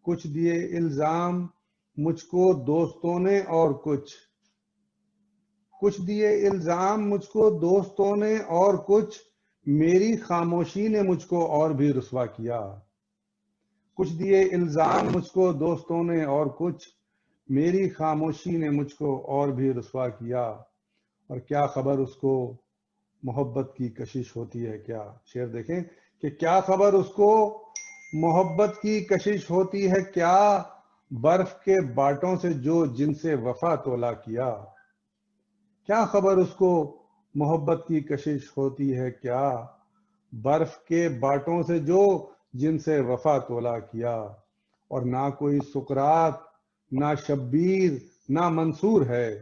کچھ دیے الزام مجھ کو دوستوں نے اور کچھ دیے الزام مجھ کو دوستوں نے اور کچھ میری خاموشی نے مجھ کو اور بھی رسوا کیا، کچھ دیے الزام مجھ کو دوستوں نے اور کچھ میری خاموشی نے مجھ کو اور بھی رسوا کیا، اور کیا خبر اس کو محبت کی کشش ہوتی ہے کیا۔ شعر دیکھیں کہ کیا خبر اس کو محبت کی کشش ہوتی ہے کیا، برف کے باٹوں سے جو جن سے وفا تولا کیا، کیا خبر اس کو محبت کی کشش ہوتی ہے کیا، برف کے باٹوں سے جو جن سے وفا تولا کیا، اور نہ کوئی سقراط نہ شبیر نہ منصور ہے،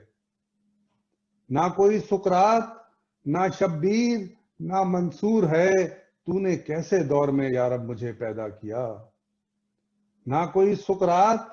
نہ کوئی سقراط نہ شبیر نہ منصور ہے، تو نے کیسے دور میں یا رب مجھے پیدا کیا، نہ کوئی سقراط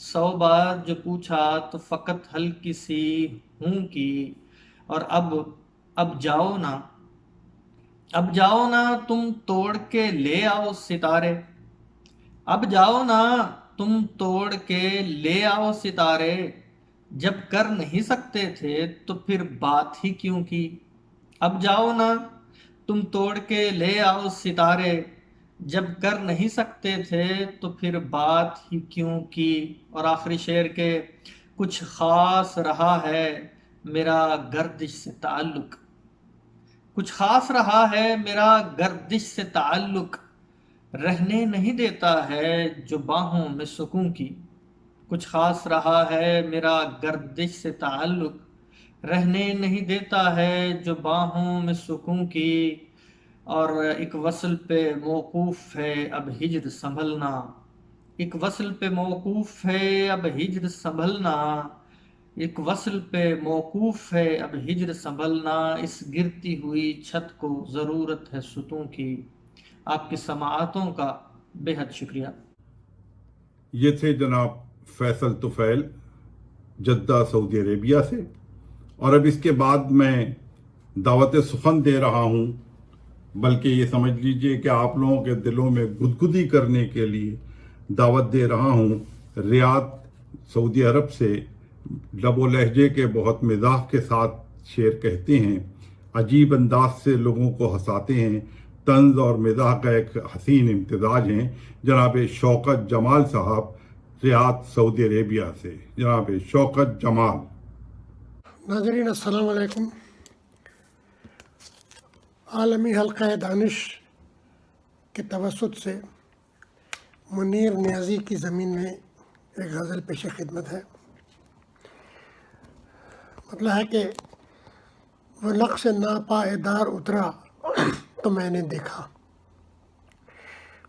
100 بار جو پوچھا تو فقط ہلکی سی ہوں کی، اور اب جاؤ نا تم توڑ کے لے آؤ ستارے، اب جاؤ نا تم توڑ کے لے آؤ ستارے، جب کر نہیں سکتے تھے تو پھر بات ہی کیوں کی، اب جاؤ نا تم توڑ کے لے آؤ ستارے، جب کر نہیں سکتے تھے تو پھر بات ہی کیوں کی۔ اور آخری شعر کے کچھ خاص رہا ہے میرا گردش سے تعلق، کچھ خاص رہا ہے میرا گردش سے تعلق، رہنے نہیں دیتا ہے جو باہوں میں سکون کی، کچھ خاص رہا ہے میرا گردش سے تعلق، رہنے نہیں دیتا ہے جو باہوں میں سکون کی۔ اور ایک وصل پہ موقوف ہے اب ہجر سنبھلنا، ایک وصل پہ موقوف ہے اب ہجر سنبھلنا، ایک وصل پہ موقوف ہے اب ہجر سنبھلنا، اس گرتی ہوئی چھت کو ضرورت ہے ستون کی۔ آپ کی سماعتوں کا بے حد شکریہ۔ یہ تھے جناب فیصل طفیل جدہ سعودی عربیہ سے، اور اب اس کے بعد میں دعوت سخن دے رہا ہوں، بلکہ یہ سمجھ لیجئے کہ آپ لوگوں کے دلوں میں گدگدی کرنے کے لیے دعوت دے رہا ہوں ریاض سعودی عرب سے۔ لب و لہجے کے بہت مزاح کے ساتھ شعر کہتے ہیں، عجیب انداز سے لوگوں کو ہنساتے ہیں، طنز اور مزاح کا ایک حسین امتزاج ہیں۔ جناب شوکت جمال صاحب ریاض سعودی عربیہ سے، جناب شوکت جمال۔ ناظرین السلام علیکم۔ عالمی حلقہ دانش کے توسط سے منیر نیازی کی زمین میں ایک غزل پیش خدمت ہے۔ مطلب ہے کہ وہ نقش ناپائیدار اترا تو میں نے دیکھا،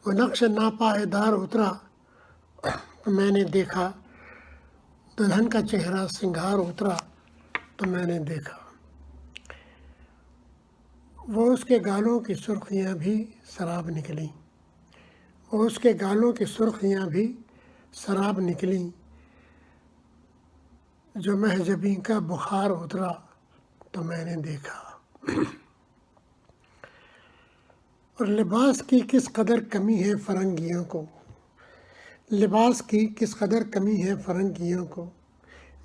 وہ نقش ناپائیدار اترا تو میں نے دیکھا، دلہن کا چہرہ سنگھار اترا تو میں نے دیکھا، وہ اس کے گالوں کی سرخیاں بھی سراب نکلیں، وہ اس کے گالوں کی سرخیاں بھی سراب نکلیں، جو محجبیں کا بخار اترا تو میں نے دیکھا۔ اور لباس کی کس قدر کمی ہے فرنگیوں کو، لباس کی کس قدر کمی ہے فرنگیوں کو،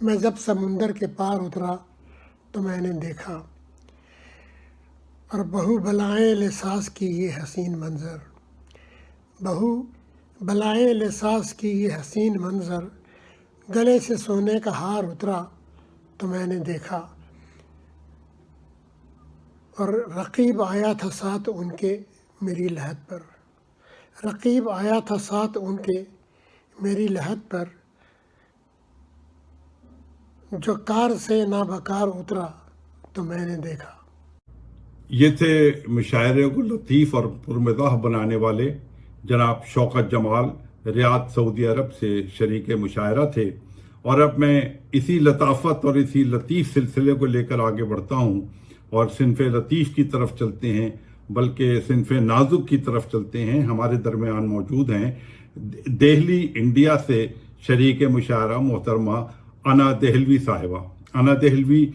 میں جب سمندر کے پار اترا تو میں نے دیکھا۔ اور بہو بلائیں لساس کی یہ حسین منظر، بہو بلائیں لساس کی یہ حسین منظر، گلے سے سونے کا ہار اترا تو میں نے دیکھا۔ اور رقیب آیا تھا ساتھ ان کے میری لحد پر، رقیب آیا تھا ساتھ ان کے میری لحد پر، جو کار سے نابکار اترا تو میں نے دیکھا۔ یہ تھے مشاعرے کو لطیف اور پرمزاح بنانے والے جناب شوکت جمال، ریاض سعودی عرب سے شریک مشاعرہ تھے۔ اور اب میں اسی لطافت اور اسی لطیف سلسلے کو لے کر آگے بڑھتا ہوں اور صنف لطیف کی طرف چلتے ہیں، بلکہ صنف نازک کی طرف چلتے ہیں۔ ہمارے درمیان موجود ہیں دہلی انڈیا سے شریک مشاعرہ محترمہ انا دہلوی صاحبہ۔ انا دہلوی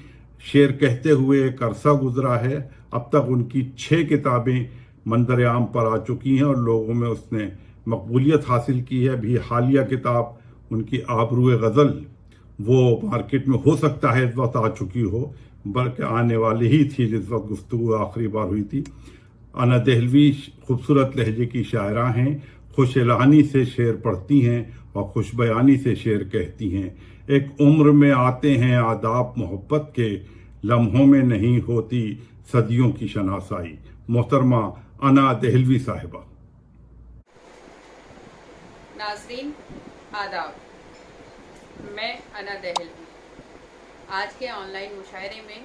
شعر کہتے ہوئے ایک عرصہ گزرا ہے، اب تک ان کی 6 کتابیں منظر عام پر آ چکی ہیں اور لوگوں میں اس نے مقبولیت حاصل کی ہے۔ ابھی حالیہ کتاب ان کی آبروئے غزل، وہ مارکیٹ میں ہو سکتا ہے اس وقت آ چکی ہو، بلکہ آنے والی ہی تھی جس وقت گفتگو آخری بار ہوئی تھی۔ انا دہلوی خوبصورت لہجے کی شاعرہ ہیں، خوش الہانی سے شعر پڑھتی ہیں اور خوش بیانی سے شعر کہتی ہیں۔ ایک عمر میں آتے ہیں آداب محبت کے، لمحوں میں نہیں ہوتی صدیوں کی شناسائی۔ محترمہ انا دہلوی صاحبہ۔ ناظرین آداب، میں انا دہلوی آج کے آن لائن مشاعرے میں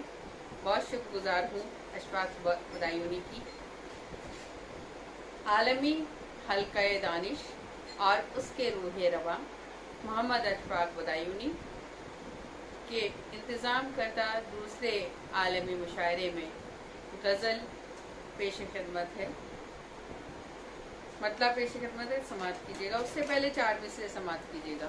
بہت شکر گزار ہوں اشفاق بدایونی کی، عالمی حلقہ دانش اور اس کے روح رواں محمد اشفاق بدایونی کے انتظام کردہ دوسرے عالمی مشاعرے میں غزل پیش خدمت ہے، مطلب پیش خدمت ہے، سماعت کیجیے گا۔ اس سے پہلے 4 مصرے سماعت کیجیے گا۔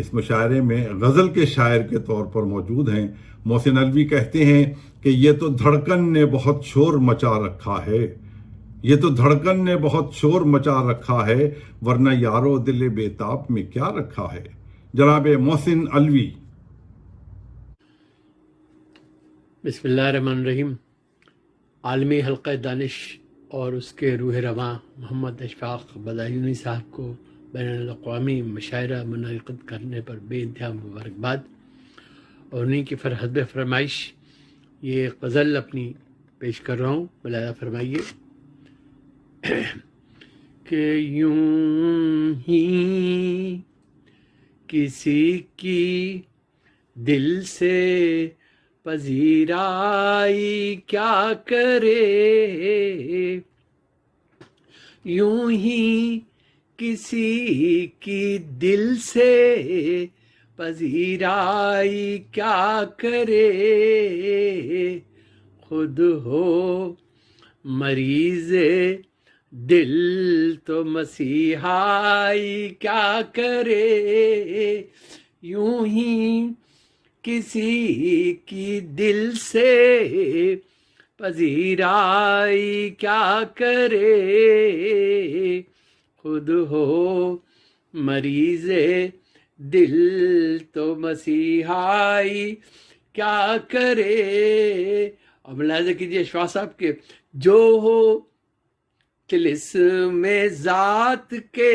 اس مشاعرے میں غزل کے شاعر کے طور پر موجود ہیں۔ محسن الوی کہتے ہیں کہ یہ تو دھڑکن نے بہت شور مچا رکھا ہے، یہ تو دھڑکن نے بہت شور مچا رکھا ہے، ورنہ یارو دل بیتاب میں کیا رکھا ہے۔ جناب محسن الوی۔ بسم اللہ الرحمن الرحیم۔ عالمی حلقہ دانش اور اس کے روح رواں محمد اشفاق بدایونی صاحب کو بین الاقوامی مشاعرہ منعقد کرنے پر بے انتہا مبارکباد، اور انہیں کی حسب فرمائش یہ غزل اپنی پیش کر رہا ہوں، ملاحظہ فرمائیے کہ یوں ہی کسی کی دل سے پذیرائی کیا کرے، یوں ہی کسی کی دل سے پذیرائی کیا کرے، خود ہو مریض دل تو مسیحائی کیا کرے، یوں ہی کسی کی دل سے پذیرائی کیا کرے، خود ہو مریض دل تو مسیحائی کیا کرے۔ اور ملاحظہ کیجیے اشفاق صاحب کے جو ہو طلسم ذات کے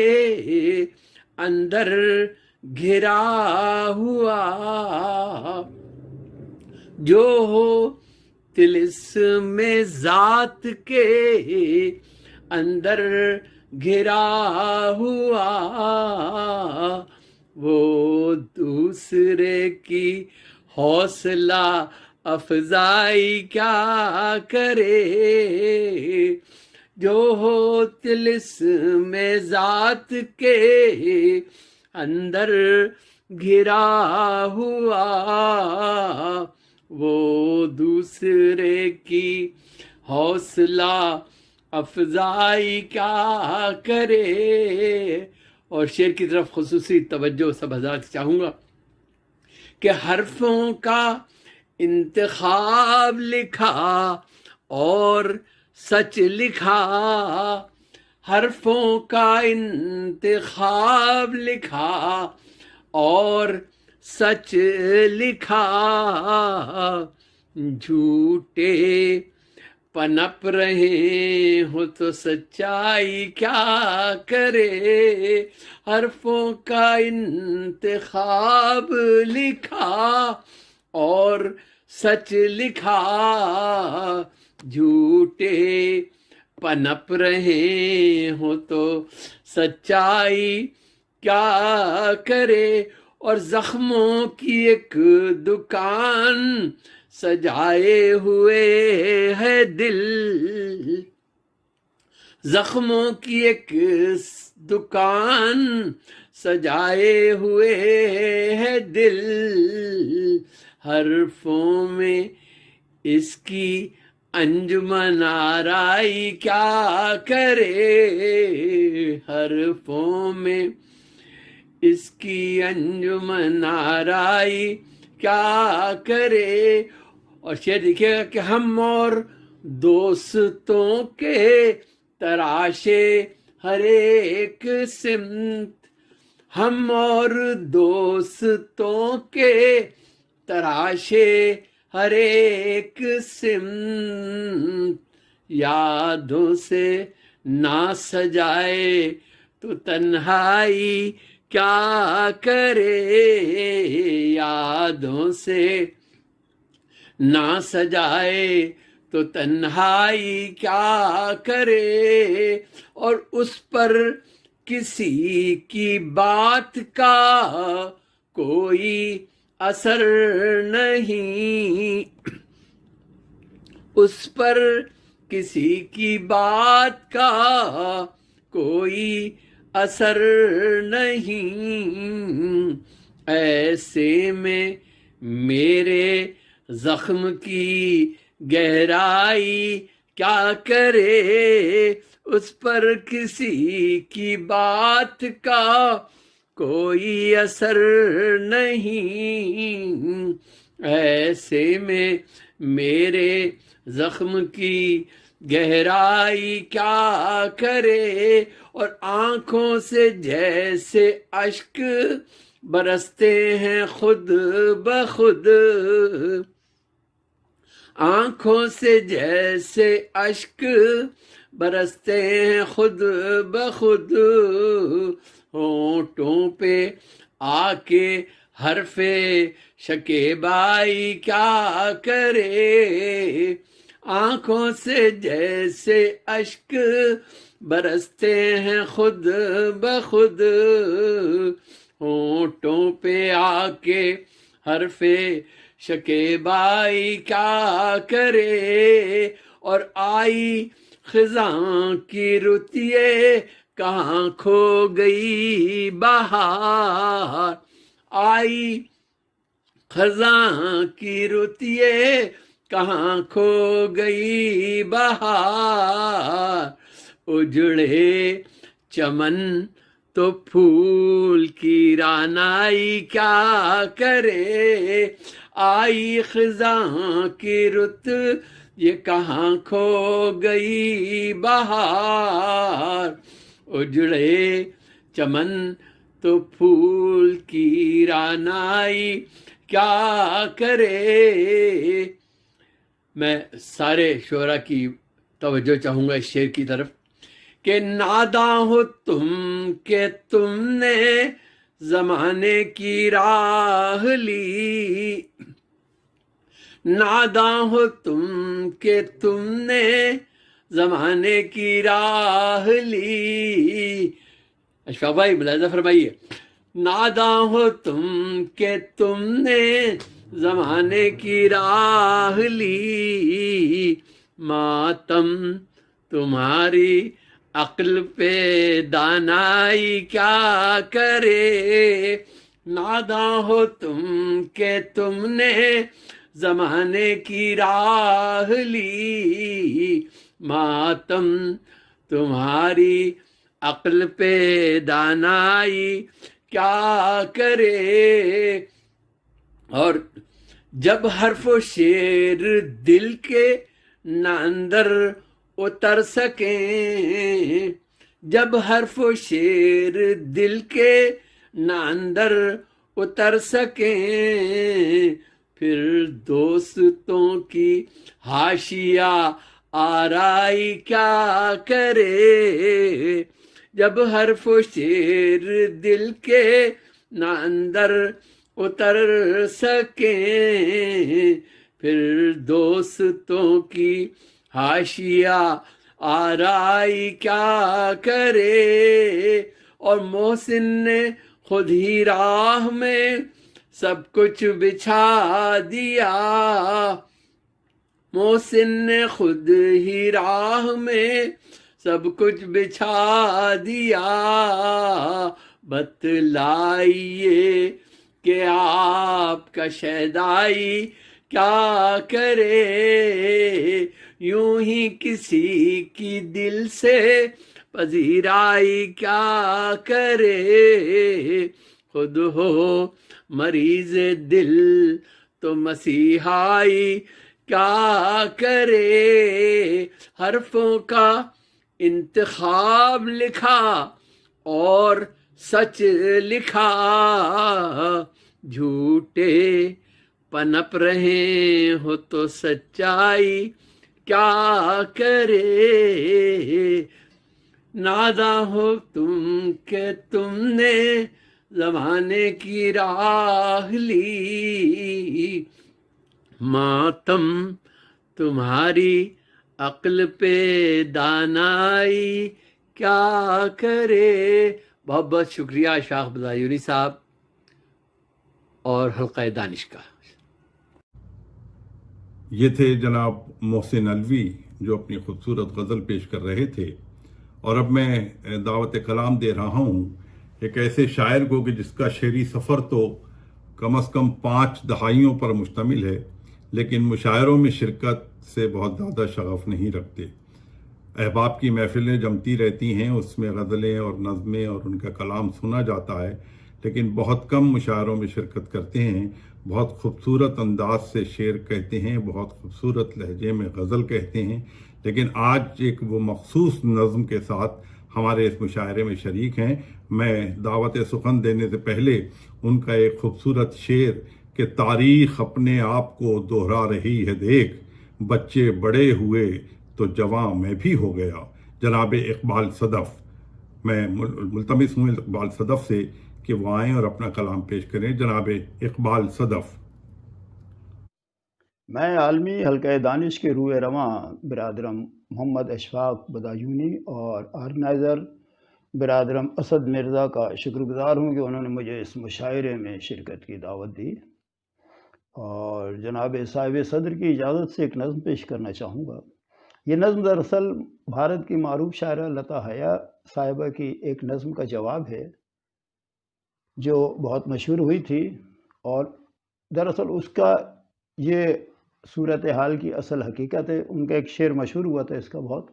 اندر گھرا ہوا، جو ہو طلسم ذات کے اندر گھرا ہوا، وہ دوسرے کی حوصلہ افزائی کیا کرے، جو ہو طلسم ذات کے اندر گھرا ہوا، وہ دوسرے کی حوصلہ افزائی کیا کرے۔ اور شعر کی طرف خصوصی توجہ سب حضرات چاہوں گا کہ حرفوں کا انتخاب لکھا اور سچ لکھا، حرفوں کا انتخاب لکھا اور سچ لکھا، جھوٹے پنپ رہے ہو تو سچائی کیا کرے، حرفوں کا انتخاب لکھا اور سچ لکھا، جھوٹے پنپ رہے ہو تو سچائی کیا کرے۔ اور زخموں کی ایک دکان سجائے ہوئے ہے دل، زخموں کی ایک دکان سجائے ہوئے ہے دل، حرفوں میں اس کی انجمن آرائی کیا کرے، حرفوں میں اس کی انجمن آرائی کیا کرے۔ اور شعر دیکھیے گا کہ ہم اور دوستوں کے تراشے ہر ایک سمت، ہم اور دوستوں کے تراشے ہر ایک سمت، یادوں سے نہ سجائے تو تنہائی کیا کرے، یادوں سے نہ سجائے تو تنہائی کیا کرے، اور اس پر کسی کی بات کا کوئی اثر نہیں، اس پر کسی کی بات کا کوئی اثر نہیں، ایسے میں میرے زخم کی گہرائی کیا کرے، اس پر کسی کی بات کا کوئی اثر نہیں، ایسے میں میرے زخم کی گہرائی کیا کرے، اور آنکھوں سے جیسے اشک برستے ہیں خود بخود، آنکھوں سے جیسے اشک برستے ہیں خود بخود، ہونٹوں پہ آ کے حرف شکیبائی کیا کرے، آنکھوں سے جیسے اشک برستے ہیں خود بخود، ہونٹوں پہ آ کے حرف شکیبائی کیا کرے، اور آئی خزاں کی رتیے کہاں کھو گئی بہار، آئی خزاں کی رتیے کہاں کھو گئی بہار، اجڑے چمن تو پھول کی رعنائی کیا کرے، آئی خزاں کی رت یہ کہاں کھو گئی بہار، اجڑے چمن تو پھول کی رعنائی کیا کرے۔ میں سارے شعراء کی توجہ چاہوں گا اس شعر کی طرف کہ ناداں ہو تم کہ تم نے زمانے کی راہ لی، ناداں ہو تم کہ تم نے زمانے کی راہ لی، اشفاق بھائی ملاحظہ فرمائیے، ناداں ہو تم کہ تم نے زمانے کی راہ لی، ماتم تمہاری عقل پہ دانائی کیا کرے، ناداں ہو تم کہ تم نے زمانے کی راہ لی، ماتم تمہاری عقل پہ دانائی کیا کرے، اور جب حرف و شعر دل کے نہ اندر اتر سکیں، جب حرف و شعر دل کے نہ اندر اتر سکیں، پھر دوستوں کی حاشیہ آرائی کیا کرے، جب حرف و شعر دل کے نہ اندر اتر سکیں، پھر دوستوں کی حاشیہ آرائی کیا کرے، اور محسن نے خود ہی راہ میں سب کچھ بچھا دیا، محسن نے خود ہی راہ میں سب کچھ بچھا دیا، بتلائیے کہ آپ کا شیدائی کیا کرے، یوں ہی کسی کی دل سے پذیرائی کیا کرے، خود ہو مریض دل تو مسیحائی کیا کرے، حرفوں کا انتخاب لکھا اور سچ لکھا، جھوٹے پنپ رہے ہو تو سچائی کیا کرے، نادا ہو تم کہ تم نے زمانے کی راہ لی، ماتم تمہاری عقل پہ دانائی کیا کرے۔ بہت بہت شکریہ اشفاق بدایونی صاحب اور حلقہ دانش کا۔ یہ تھے جناب محسن الوی جو اپنی خوبصورت غزل پیش کر رہے تھے، اور اب میں دعوت کلام دے رہا ہوں ایک ایسے شاعر کو کہ جس کا شعری سفر تو کم از کم 5 دہائیوں پر مشتمل ہے، لیکن مشاعروں میں شرکت سے بہت زیادہ شغف نہیں رکھتے۔ احباب کی محفلیں جمتی رہتی ہیں، اس میں غزلیں اور نظمیں اور ان کا کلام سنا جاتا ہے، لیکن بہت کم مشاعروں میں شرکت کرتے ہیں. بہت خوبصورت انداز سے شعر کہتے ہیں، بہت خوبصورت لہجے میں غزل کہتے ہیں، لیکن آج ایک وہ مخصوص نظم کے ساتھ ہمارے اس مشاعرے میں شریک ہیں. میں دعوت سخن دینے سے پہلے ان کا ایک خوبصورت شعر کہ تاریخ اپنے آپ کو دوہرا رہی ہے دیکھ، بچے بڑے ہوئے تو جوان میں بھی ہو گیا، جناب اقبال صدف. میں ملتمس ہوں اقبال صدف سے کہ وہ آئیں اور اپنا کلام پیش کریں. جناب اقبال صدف. میں عالمی حلقہ دانش کے روح رواں برادرم محمد اشفاق بدایونی اور آرگنائزر برادرم اسد مرزا کا شکر گزار ہوں کہ انہوں نے مجھے اس مشاعرے میں شرکت کی دعوت دی، اور جناب صاحب صدر کی اجازت سے ایک نظم پیش کرنا چاہوں گا. یہ نظم دراصل بھارت کی معروف شاعرہ لتا حیا صاحبہ کی ایک نظم کا جواب ہے جو بہت مشہور ہوئی تھی، اور دراصل اس کا یہ صورتحال کی اصل حقیقت ہے. ان کا ایک شعر مشہور ہوا تھا اس کا بہت،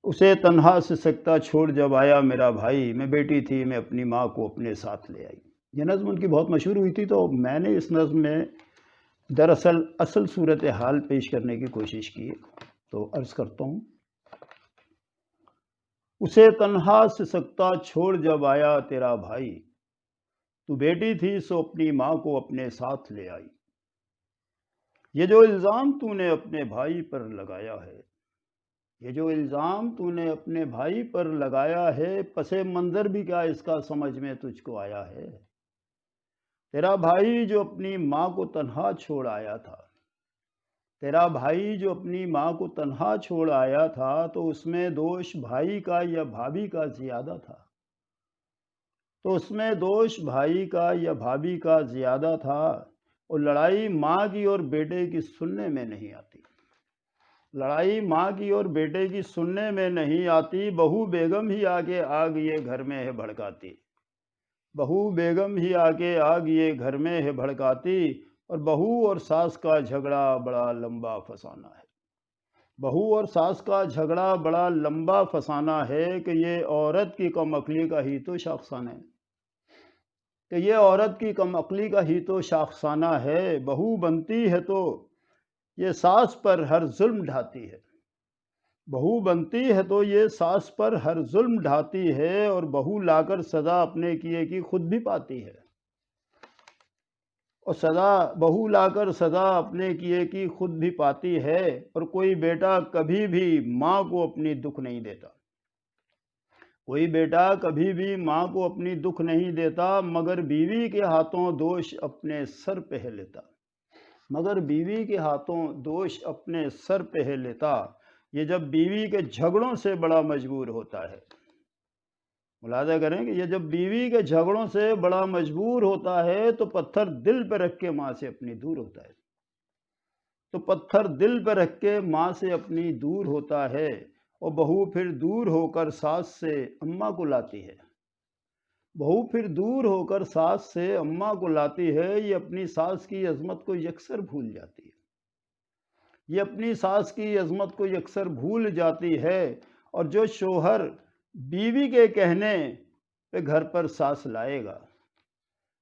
اسے تنہا سے سکتا چھوڑ جب آیا میرا بھائی، میں بیٹی تھی میں اپنی ماں کو اپنے ساتھ لے آئی. یہ نظم ان کی بہت مشہور ہوئی تھی، تو میں نے اس نظم میں دراصل اصل صورتحال پیش کرنے کی کوشش کی. تو عرض کرتا ہوں. اسے تنہا سے سکتا چھوڑ جب آیا تیرا بھائی، تو بیٹی تھی سو اپنی ماں کو اپنے ساتھ لے آئی. یہ جو الزام تو نے اپنے بھائی پر لگایا ہے، یہ جو الزام تو نے اپنے بھائی پر لگایا ہے، پس منظر بھی کیا اس کا سمجھ میں تجھ کو آیا ہے. تیرا بھائی جو اپنی ماں کو تنہا چھوڑ آیا تھا، تیرا بھائی جو اپنی ماں کو تنہا چھوڑ آیا تھا، تو اس میں دوش بھائی کا یا بھابھی کا زیادہ تھا، تو اس میں دوش بھائی کا یا بھابھی کا زیادہ تھا. اور لڑائی ماں کی اور بیٹے کی سننے میں نہیں آتی، لڑائی ماں کی اور بیٹے کی سننے میں نہیں آتی. بہو بیگم ہی آگے آگ یہ گھر میں ہے بھڑکاتی، بہو بیگم ہی آگے آگ یہ گھر میں ہے بھڑکاتی. اور بہو اور ساس کا جھگڑا بڑا لمبا فسانہ ہے، بہو اور ساس کا جھگڑا بڑا لمبا فسانہ ہے. کہ یہ عورت کی کم عقلی کا ہی تو شاخسانہ ہے، کہ یہ عورت کی کم عقلی کا ہی تو شاخسانہ ہے. بہو بنتی ہے تو یہ ساس پر ہر ظلم ڈھاتی ہے، بہو بنتی ہے تو یہ ساس پر ہر ظلم ڈھاتی ہے. اور بہو لا کر سزا اپنے کیے کی خود بھی پاتی ہے، اور بہو لا کر سزا اپنے کیے کی خود بھی پاتی ہے. اور کوئی بیٹا کبھی بھی ماں کو اپنی دکھ نہیں دیتا، کوئی بیٹا کبھی بھی ماں کو اپنی دکھ نہیں دیتا. مگر بیوی کے ہاتھوں دوش اپنے سر پہ لیتا، مگر بیوی کے ہاتھوں دوش اپنے سر پہ لیتا. یہ جب بیوی کے جھگڑوں سے بڑا مجبور ہوتا ہے، ملاحظہ کریں کہ یہ جب بیوی کے جھگڑوں سے بڑا مجبور ہوتا ہے تو پتھر دل پہ رکھ کے ماں سے اپنی دور ہوتا ہے، تو پتھر دل پہ رکھ کے ماں سے اپنی دور ہوتا ہے. اور بہو پھر دور ہو کر ساس سے اماں کو لاتی ہے، بہو پھر دور ہو کر ساس سے اماں کو لاتی ہے. یہ اپنی ساس کی عظمت کو یکسر بھول جاتی ہے، یہ اپنی ساس کی عظمت کو یکسر بھول جاتی ہے. اور جو شوہر بیوی کے کہنے پہ گھر پر ساس لائے گا،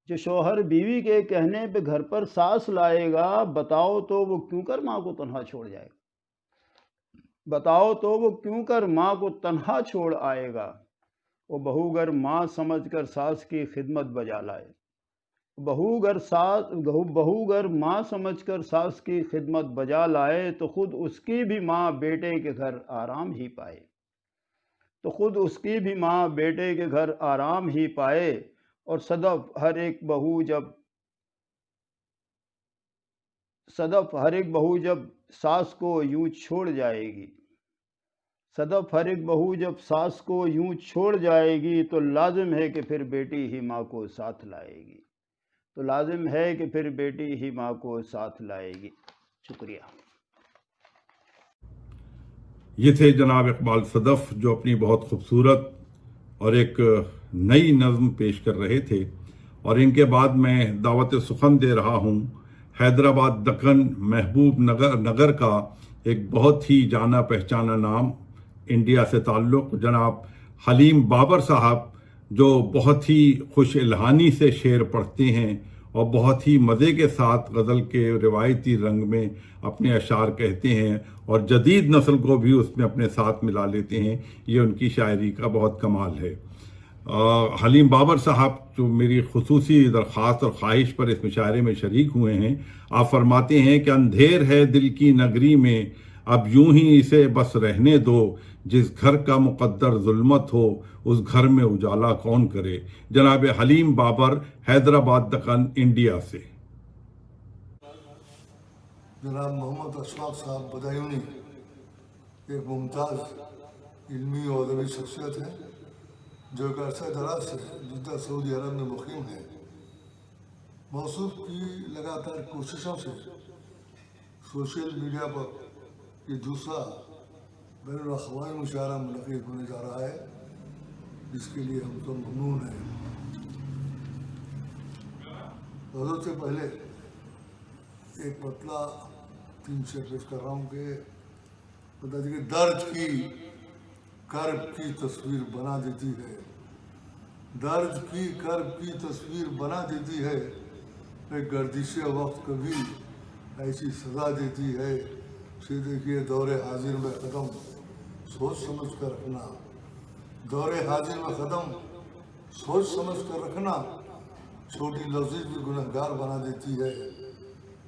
جو شوہر بیوی کے کہنے پہ گھر پر ساس لائے گا، بتاؤ تو وہ کیوں کر ماں کو تنہا چھوڑ جائے گا، بتاؤ تو وہ کیوں کر ماں کو تنہا چھوڑ آئے گا. وہ بہو گر ماں سمجھ کر ساس کی خدمت بجا لائے، بہو گر ماں سمجھ کر ساس کی خدمت بجا لائے، تو خود اس کی بھی ماں بیٹے کے گھر آرام ہی پائے، تو خود اس کی بھی ماں بیٹے کے گھر آرام ہی پائے. اور صدف ہر ایک بہو جب ساس کو یوں چھوڑ جائے گی، صدف ہر ایک بہو جب ساس کو یوں چھوڑ جائے گی، تو لازم ہے کہ پھر بیٹی ہی ماں کو ساتھ لائے گی، تو لازم ہے کہ پھر بیٹی ہی ماں کو ساتھ لائے گی. شکریہ. یہ تھے جناب اقبال صدف جو اپنی بہت خوبصورت اور ایک نئی نظم پیش کر رہے تھے. اور ان کے بعد میں دعوت سخن دے رہا ہوں حیدرآباد دکن محبوب نگر کا ایک بہت ہی جانا پہچانا نام، انڈیا سے تعلق، جناب حلیم بابر صاحب جو بہت ہی خوش الہانی سے شعر پڑھتے ہیں اور بہت ہی مزے کے ساتھ غزل کے روایتی رنگ میں اپنے اشعار کہتے ہیں اور جدید نسل کو بھی اس میں اپنے ساتھ ملا لیتے ہیں، یہ ان کی شاعری کا بہت کمال ہے۔ حلیم بابر صاحب جو میری خصوصی درخواست اور خواہش پر اس مشاعرے میں شریک ہوئے ہیں، آپ فرماتے ہیں کہ اندھیر ہے دل کی نگری میں، اب یوں ہی اسے بس رہنے دو، جس گھر کا مقدر ظلمت ہو اس گھر میں اجالا کون کرے۔ جناب حلیم بابر، حیدرآباد دکن، انڈیا سے۔ جناب محمد اشفاق صاحب بدایونی ایک ممتاز علمی و ادبی شخصیت ہے جو ایک عرصہ دراز سے جدہ سعودی عرب میں مقیم ہے۔ موصوف کی لگاتار کوششوں سے سوشل میڈیا پر یہ دوسرا بین الاقوامی مشاعرہ منعقد ہونے جا رہا ہے، جس کے لیے ہم تو ممنون ہیں۔ حضرت سے پہلے ایک مطلع 3 شعر پیش کر رہا ہوں کہ بتا دی کہ درد کی کرب کی تصویر بنا دیتی ہے، درد کی کرب کی تصویر بنا دیتی ہے، ایک گردش وقت کبھی ایسی سزا دیتی ہے۔ سے دیکھیے دور حاضر میں قدم سوچ سمجھ کر رکھنا، دور حاضر میں قدم سوچ سمجھ کر رکھنا، چھوٹی لفظ بھی گنہگار بنا دیتی ہے،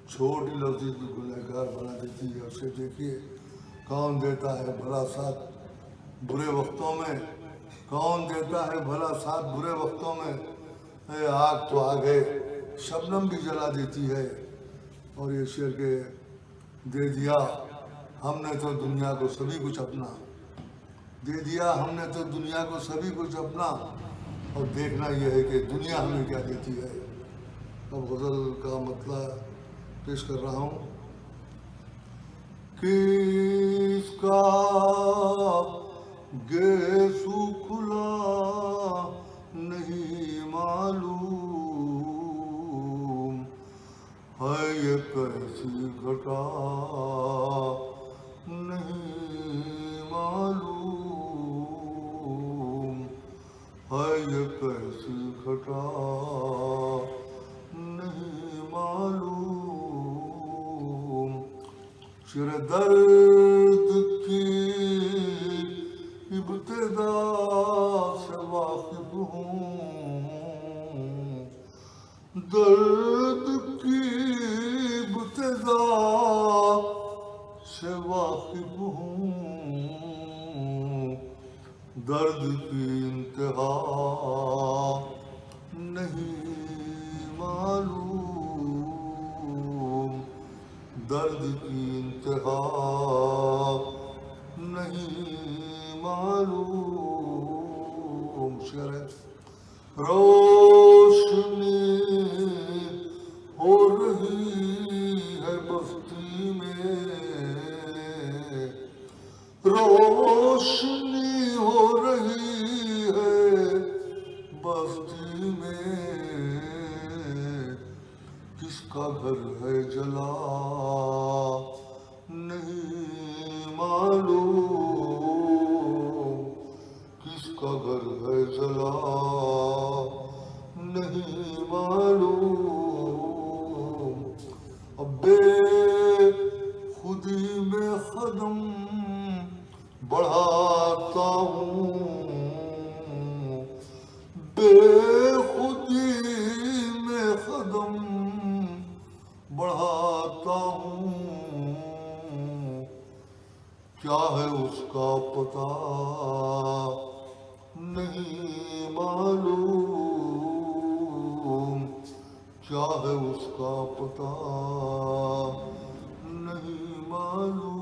چھوٹی لفظ بھی گنہگار بنا دیتی ہے۔ اسے دیکھیے کون دیتا ہے بھلا ساتھ برے وقتوں میں، کون دیتا ہے بھلا ساتھ برے وقتوں میں، اے آگ تو آگے شبنم بھی جلا دیتی ہے۔ اور یہ شعر کے دے دیا ہم نے تو دنیا کو سبھی کچھ اپنا، دے دیا ہم نے تو دنیا کو سبھی کچھ اپنا، اور دیکھنا یہ ہے کہ دنیا ہمیں کیا دیتی ہے۔ اب غزل کا مطلع پیش کر رہا ہوں۔ کس کا گیسو کھلا نہیں معلوم ہے، یہ کیسی گھٹا نہیں معلوم ہے، یہ کیسی گھٹا نہیں معلوم۔ شعر درد کی ابتدا سے واقف ہوں، درد کی ابتدا سے واقف ہوں، درد کی انتہا نہیں معلوم، درد کی انتہا نہیں معلوم۔ شعر ہے روشنی ہو رہی ہے بستی میں، روشنی ہو رہی ہے بستی میں، کس کا گھر ہے جلا نہیں معلوم، کس کا گھر ہے جلا نہیں معلوم۔ اب بے خودی میں قدم بڑھاتا ہوں، بے خودی میں قدم بڑھاتا ہوں، کیا ہے اس کا پتہ نہیں معلوم، کیا ہے اس کا پتہ نہیں معلوم۔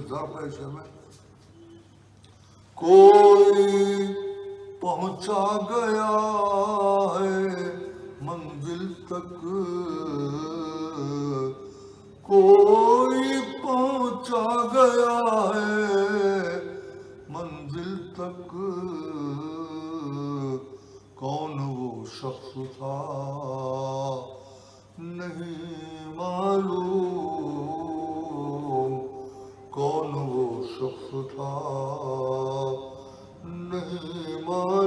ظرف ہے شعر میں کوئی پہنچا گیا ہے منزل تک، کوئی پہنچا گیا ہے منزل تک، کون وہ شخص تھا نہیں معلوم، کون وہ شخص تھا نہیں معلوم۔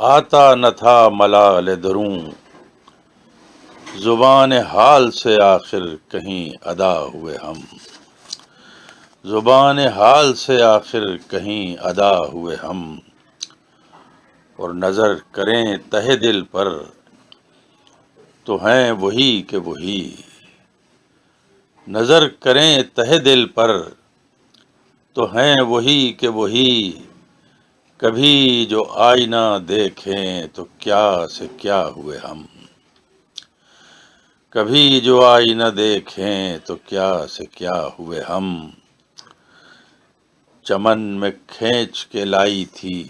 آتا نہ تھا ملال دروں، زبان حال سے آخر کہیں ادا ہوئے ہم، زبان حال سے آخر کہیں ادا ہوئے ہم، اور نظر کریں تہ دل پر تو ہیں وہی کہ وہی، نظر کریں تہ دل پر تو ہیں وہی کہ وہی، کبھی جو آئینہ دیکھیں تو کیا سے کیا ہوئے ہم، کبھی جو آئینہ دیکھیں تو کیا سے کیا ہوئے ہم، چمن میں کھینچ کے لائی تھی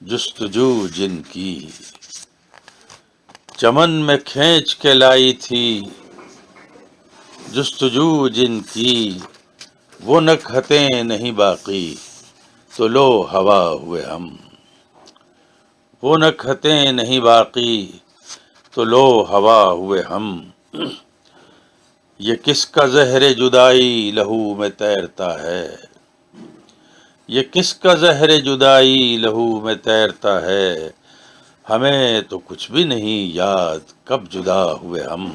جستجو جن کی، چمن میں کھینچ کے لائی تھی جستجو جن کی، وہ نکہتیں نہیں باقی تو لو ہوا ہوئے ہم، وہ نکہتیں نہیں باقی تو لو ہوا ہوئے ہم، یہ کس کا زہر جدائی لہو میں تیرتا ہے، یہ کس کا زہر جدائی لہو میں تیرتا ہے، ہمیں تو کچھ بھی نہیں یاد کب جدا ہوئے ہم،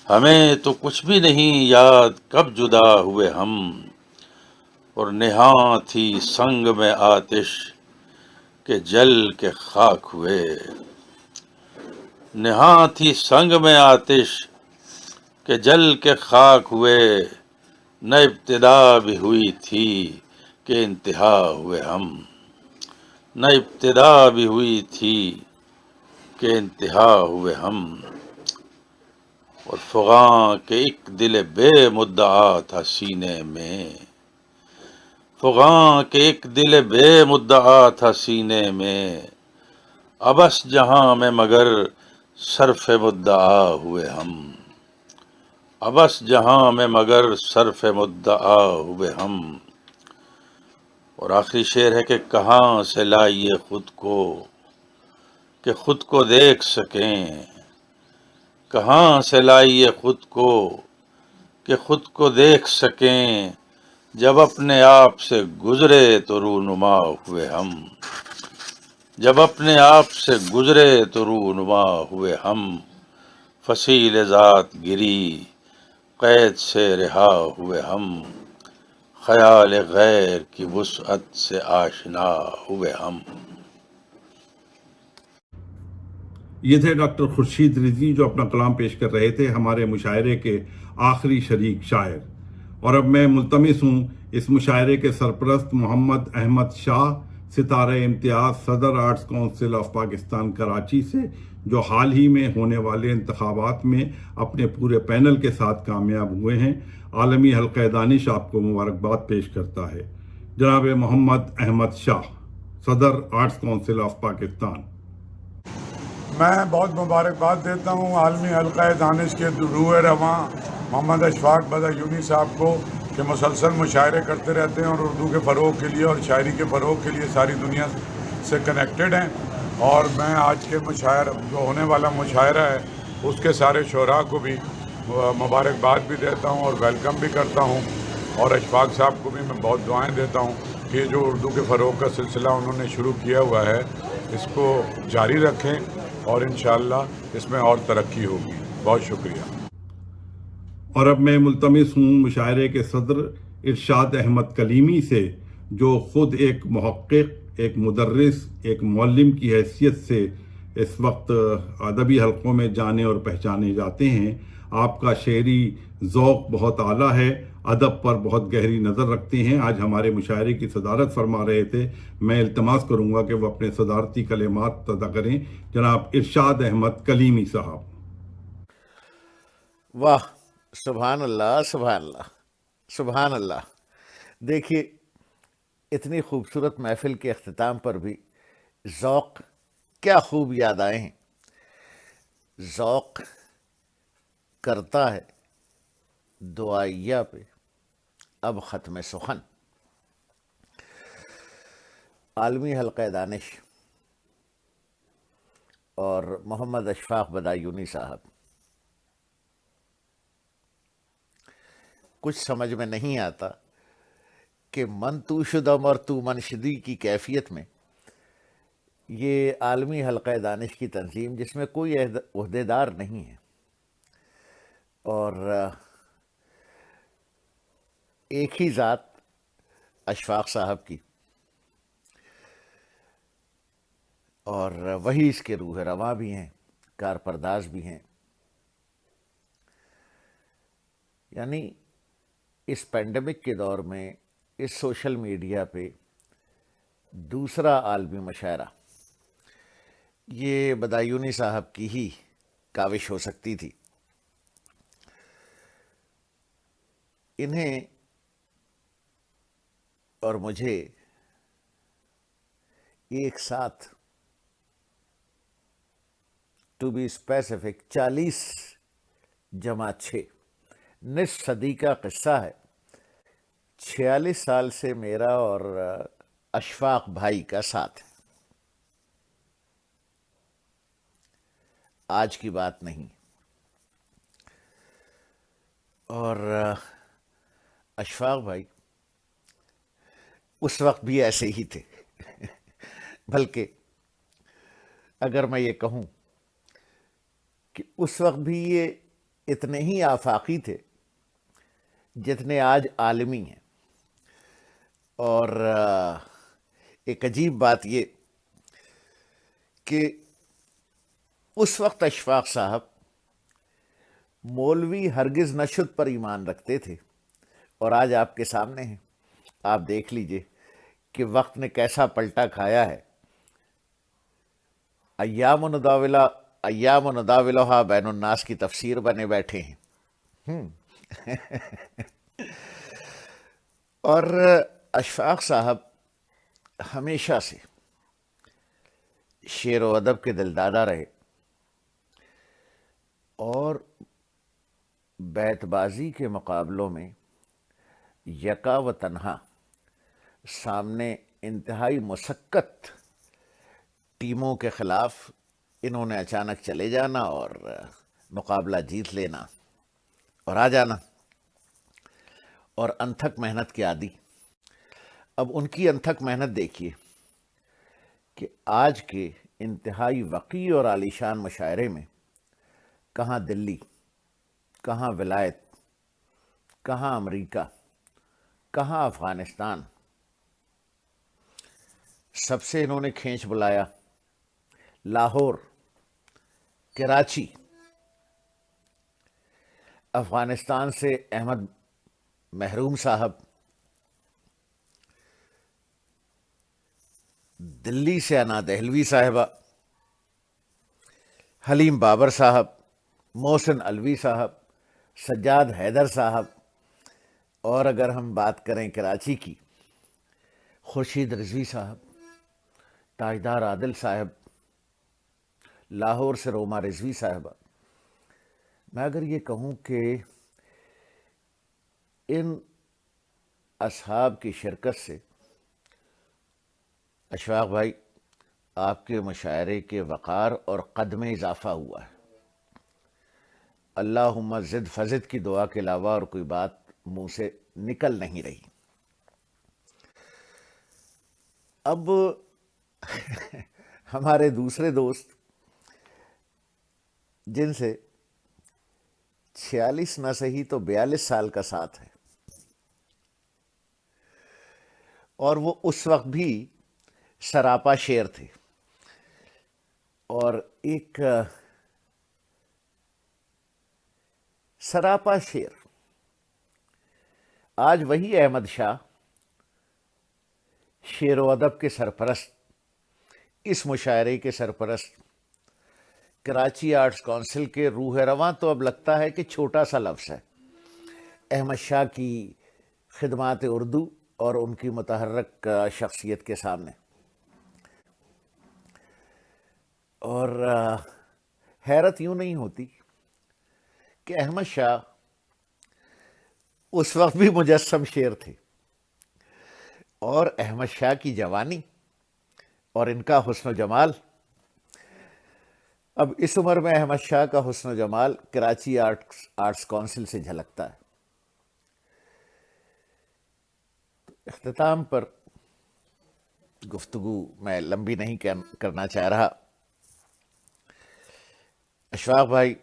ہمیں تو کچھ بھی نہیں یاد کب جدا ہوئے ہم، اور نہاں تھی سنگ میں آتش کہ جل کے خاک ہوئے، نہاں تھی سنگ میں آتش کہ جل کے خاک ہوئے، نہ ابتدا بھی ہوئی تھی کہ انتہا ہوئے ہم، نہ ابتدا بھی ہوئی تھی کہ انتہا ہوئے ہم، اور فغاں کے ایک دل بے مدعا تھا سینے میں، فغاں کے ایک دل بے مدعا تھا سینے میں، ابس جہاں میں مگر صرف مدعا ہوئے ہم، ابس جہاں میں مگر صرف مدعا ہوئے ہم، اور آخری شعر ہے کہ کہاں سے لائیے خود کو کہ خود کو دیکھ سکیں، کہاں سے لائیے خود کو کہ خود کو دیکھ سکیں، جب اپنے آپ سے گزرے تو رونما ہوئے ہم، جب اپنے آپ سے گزرے تو رونما ہوئے ہم، فصیل ذات گری قید سے رہا ہوئے ہم، خیال غیر کی وسعت سے آشنا ہوئے ہم۔ یہ تھے ڈاکٹر خورشید رضوی جو اپنا کلام پیش کر رہے تھے، ہمارے مشاعرے کے آخری شریک شاعر۔ اور اب میں ملتمس ہوں اس مشاعرے کے سرپرست محمد احمد شاہ، ستارہ امتیاز، صدر arts council of Pakistan Karachi سے، جو حال ہی میں ہونے والے انتخابات میں اپنے پورے پینل کے ساتھ کامیاب ہوئے ہیں، عالمی حلقہ دانش آپ کو مبارکباد پیش کرتا ہے۔ جناب محمد احمد شاہ، صدر آرٹس کونسل آف پاکستان۔ میں بہت مبارکباد دیتا ہوں عالمی حلقہ دانش کے روح رواں محمد اشفاق بدایونی صاحب کو کہ مسلسل مشاعرے کرتے رہتے ہیں اور اردو کے فروغ کے لیے اور شاعری کے فروغ کے لیے ساری دنیا سے کنیکٹڈ ہیں، اور میں آج کے مشاعرہ جو ہونے والا مشاعرہ ہے اس کے سارے شعراء کو بھی مبارکباد بھی دیتا ہوں اور ویلکم بھی کرتا ہوں، اور اشفاق صاحب کو بھی میں بہت دعائیں دیتا ہوں کہ یہ جو اردو کے فروغ کا سلسلہ انہوں نے شروع کیا ہوا ہے اس کو جاری رکھیں اور انشاءاللہ اس میں اور ترقی ہوگی۔ بہت شکریہ۔ اور اب میں ملتمس ہوں مشاعرے کے صدر ارشاد احمد کلیمی سے، جو خود ایک محقق، ایک مدرس، ایک معلم کی حیثیت سے اس وقت ادبی حلقوں میں جانے اور پہچانے جاتے ہیں۔ آپ کا شعری ذوق بہت اعلیٰ ہے، ادب پر بہت گہری نظر رکھتے ہیں۔ آج ہمارے مشاعرے کی صدارت فرما رہے تھے، میں التماس کروں گا کہ وہ اپنے صدارتی کلمات ادا کریں۔ جناب ارشاد احمد کلیمی صاحب۔ واہ، سبحان اللہ، سبحان اللہ، سبحان اللہ۔ دیکھیے، اتنی خوبصورت محفل کے اختتام پر بھی ذوق کیا خوب یاد آئے ہیں۔ ذوق کرتا ہے دعائیہ پہ اب ختم سخن۔ عالمی حلقہ دانش اور محمد اشفاق بدایونی صاحب، کچھ سمجھ میں نہیں آتا کہ من تو شدم اور تو منشدی کی کیفیت میں یہ عالمی حلقہ دانش کی تنظیم جس میں کوئی عہدیدار نہیں ہے اور ایک ہی ذات اشفاق صاحب کی، اور وہی اس کے روح رواں بھی ہیں، کارپرداز بھی ہیں. یعنی اس پینڈیمک کے دور میں اس سوشل میڈیا پہ دوسرا عالمی مشاعرہ یہ بدایونی صاحب کی ہی کاوش ہو سکتی تھی. انہیں اور مجھے ایک ساتھ ٹو بی اسپیسیفک 40+6 نصف صدی کا قصہ ہے. 46 سال سے میرا اور اشفاق بھائی کا ساتھ ہے. آج کی بات نہیں. اور اشفاق بھائی اس وقت بھی ایسے ہی تھے. بلکہ اگر میں یہ کہوں کہ اس وقت بھی یہ اتنے ہی آفاقی تھے جتنے آج عالمی ہیں. اور ایک عجیب بات یہ کہ اس وقت اشفاق صاحب مولوی ہرگز نشد پر ایمان رکھتے تھے اور آج آپ کے سامنے ہیں. آپ دیکھ لیجئے کہ وقت نے کیسا پلٹا کھایا ہے. ایام نداولھا بین الناس کی تفسیر بنے بیٹھے ہیں. اور اشفاق صاحب ہمیشہ سے شعر و ادب کے دلدادہ رہے اور بیت بازی کے مقابلوں میں یکا و تنہا سامنے انتہائی مسکت ٹیموں کے خلاف انہوں نے اچانک چلے جانا اور مقابلہ جیت لینا اور آ جانا، اور انتھک محنت کے عادی. اب ان کی انتھک محنت دیکھیے کہ آج کے انتہائی وقیع اور عالیشان مشاعرے میں کہاں دلی، کہاں ولایت، کہاں امریکہ، کہاں افغانستان، سب سے انہوں نے کھینچ بلایا. لاہور، کراچی، افغانستان سے احمد محروم صاحب، دلی سے انا دہلوی صاحبہ، حلیم بابر صاحب، محسن علوی صاحب، سجاد حیدر صاحب، اور اگر ہم بات کریں کراچی کی، خورشید رضوی صاحب، تاجدار عادل صاحب، لاہور سے روما رضوی صاحبہ. میں اگر یہ کہوں کہ ان اصحاب کی شرکت سے اشفاق بھائی آپ کے مشاعرے کے وقار اور قد میں اضافہ ہوا ہے. اللہم زد فزد کی دعا کے علاوہ اور کوئی بات منہ سے نکل نہیں رہی. اب ہمارے دوسرے دوست جن سے 46 نہ صحیح تو 42 سال کا ساتھ ہے، اور وہ اس وقت بھی سراپا شعر تھے، اور ایک سراپا شعر. آج وہی احمد شاہ شعر و ادب کے سرپرست، اس مشاعرے کے سرپرست، کراچی آرٹس کونسل کے روح رواں تو اب لگتا ہے کہ چھوٹا سا لفظ ہے احمد شاہ کی خدمات اردو اور ان کی متحرک شخصیت کے سامنے. اور حیرت یوں نہیں ہوتی کہ احمد شاہ اس وقت بھی مجسم شعر تھے، اور احمد شاہ کی جوانی اور ان کا حسن و جمال. اب اس عمر میں احمد شاہ کا حسن و جمال کراچی آرٹس کونسل سے جھلکتا ہے. اختتام پر گفتگو میں لمبی نہیں کرنا چاہ رہا. اشفاق بھائی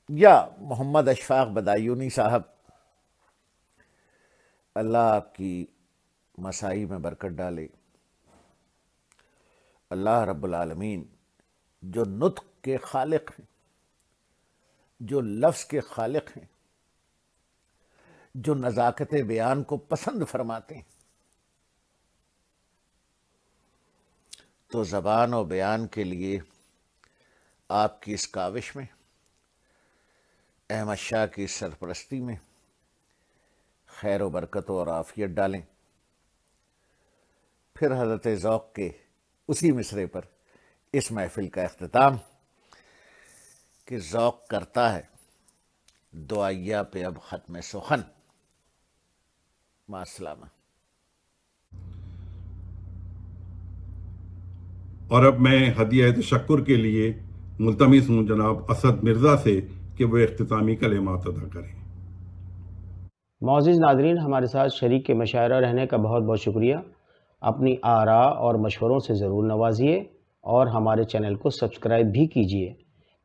یا محمد اشفاق بدایونی صاحب، اللہ آپ کی مساعی میں برکت ڈالے. اللہ رب العالمین جو نطق کے خالق ہیں، جو لفظ کے خالق ہیں، جو نزاکت بیان کو پسند فرماتے ہیں، تو زبان و بیان کے لیے آپ کی اس کاوش میں، احمد شاہ کی سرپرستی میں خیر و برکت اور عافیت ڈالیں. پھر حضرت ذوق کے اسی مصرے پر اس محفل کا اختتام کہ ذوق کرتا ہے دعائیہ پہ اب ختم سخن. مع السلامہ. اور اب میں ہدیہ تشکر کے لیے ملتمس ہوں جناب اسد مرزا سے کہ وہ اختتامی کلمات ادا کریں. معزز ناظرین، ہمارے ساتھ شریک کے مشاعرہ رہنے کا بہت بہت شکریہ. اپنی آراء اور مشوروں سے ضرور نوازیے اور ہمارے چینل کو سبسکرائب بھی کیجیے.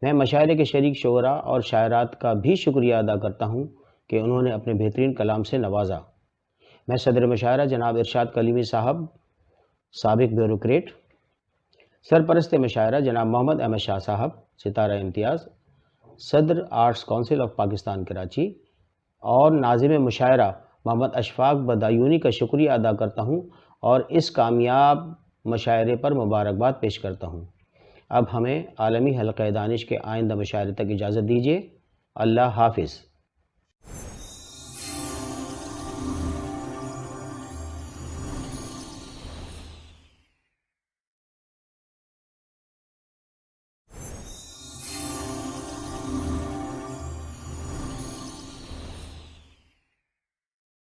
میں مشاعرے کے شریک شعراء اور شاعرات کا بھی شکریہ ادا کرتا ہوں کہ انہوں نے اپنے بہترین کلام سے نوازا. میں صدر مشاعرہ جناب ارشاد کلیمی صاحب، سابق بیوروکریٹ، سرپرست مشاعرہ جناب محمد احمد شاہ صاحب، ستارہ امتیاز، صدر arts council of Pakistan Karachi, اور ناظم مشاعرہ محمد اشفاق بدایونی کا شکریہ ادا کرتا ہوں اور اس کامیاب مشاعرے پر مبارکباد پیش کرتا ہوں. اب ہمیں عالمی حلقہ دانش کے آئندہ مشاعرے تک اجازت دیجیے. اللہ حافظ.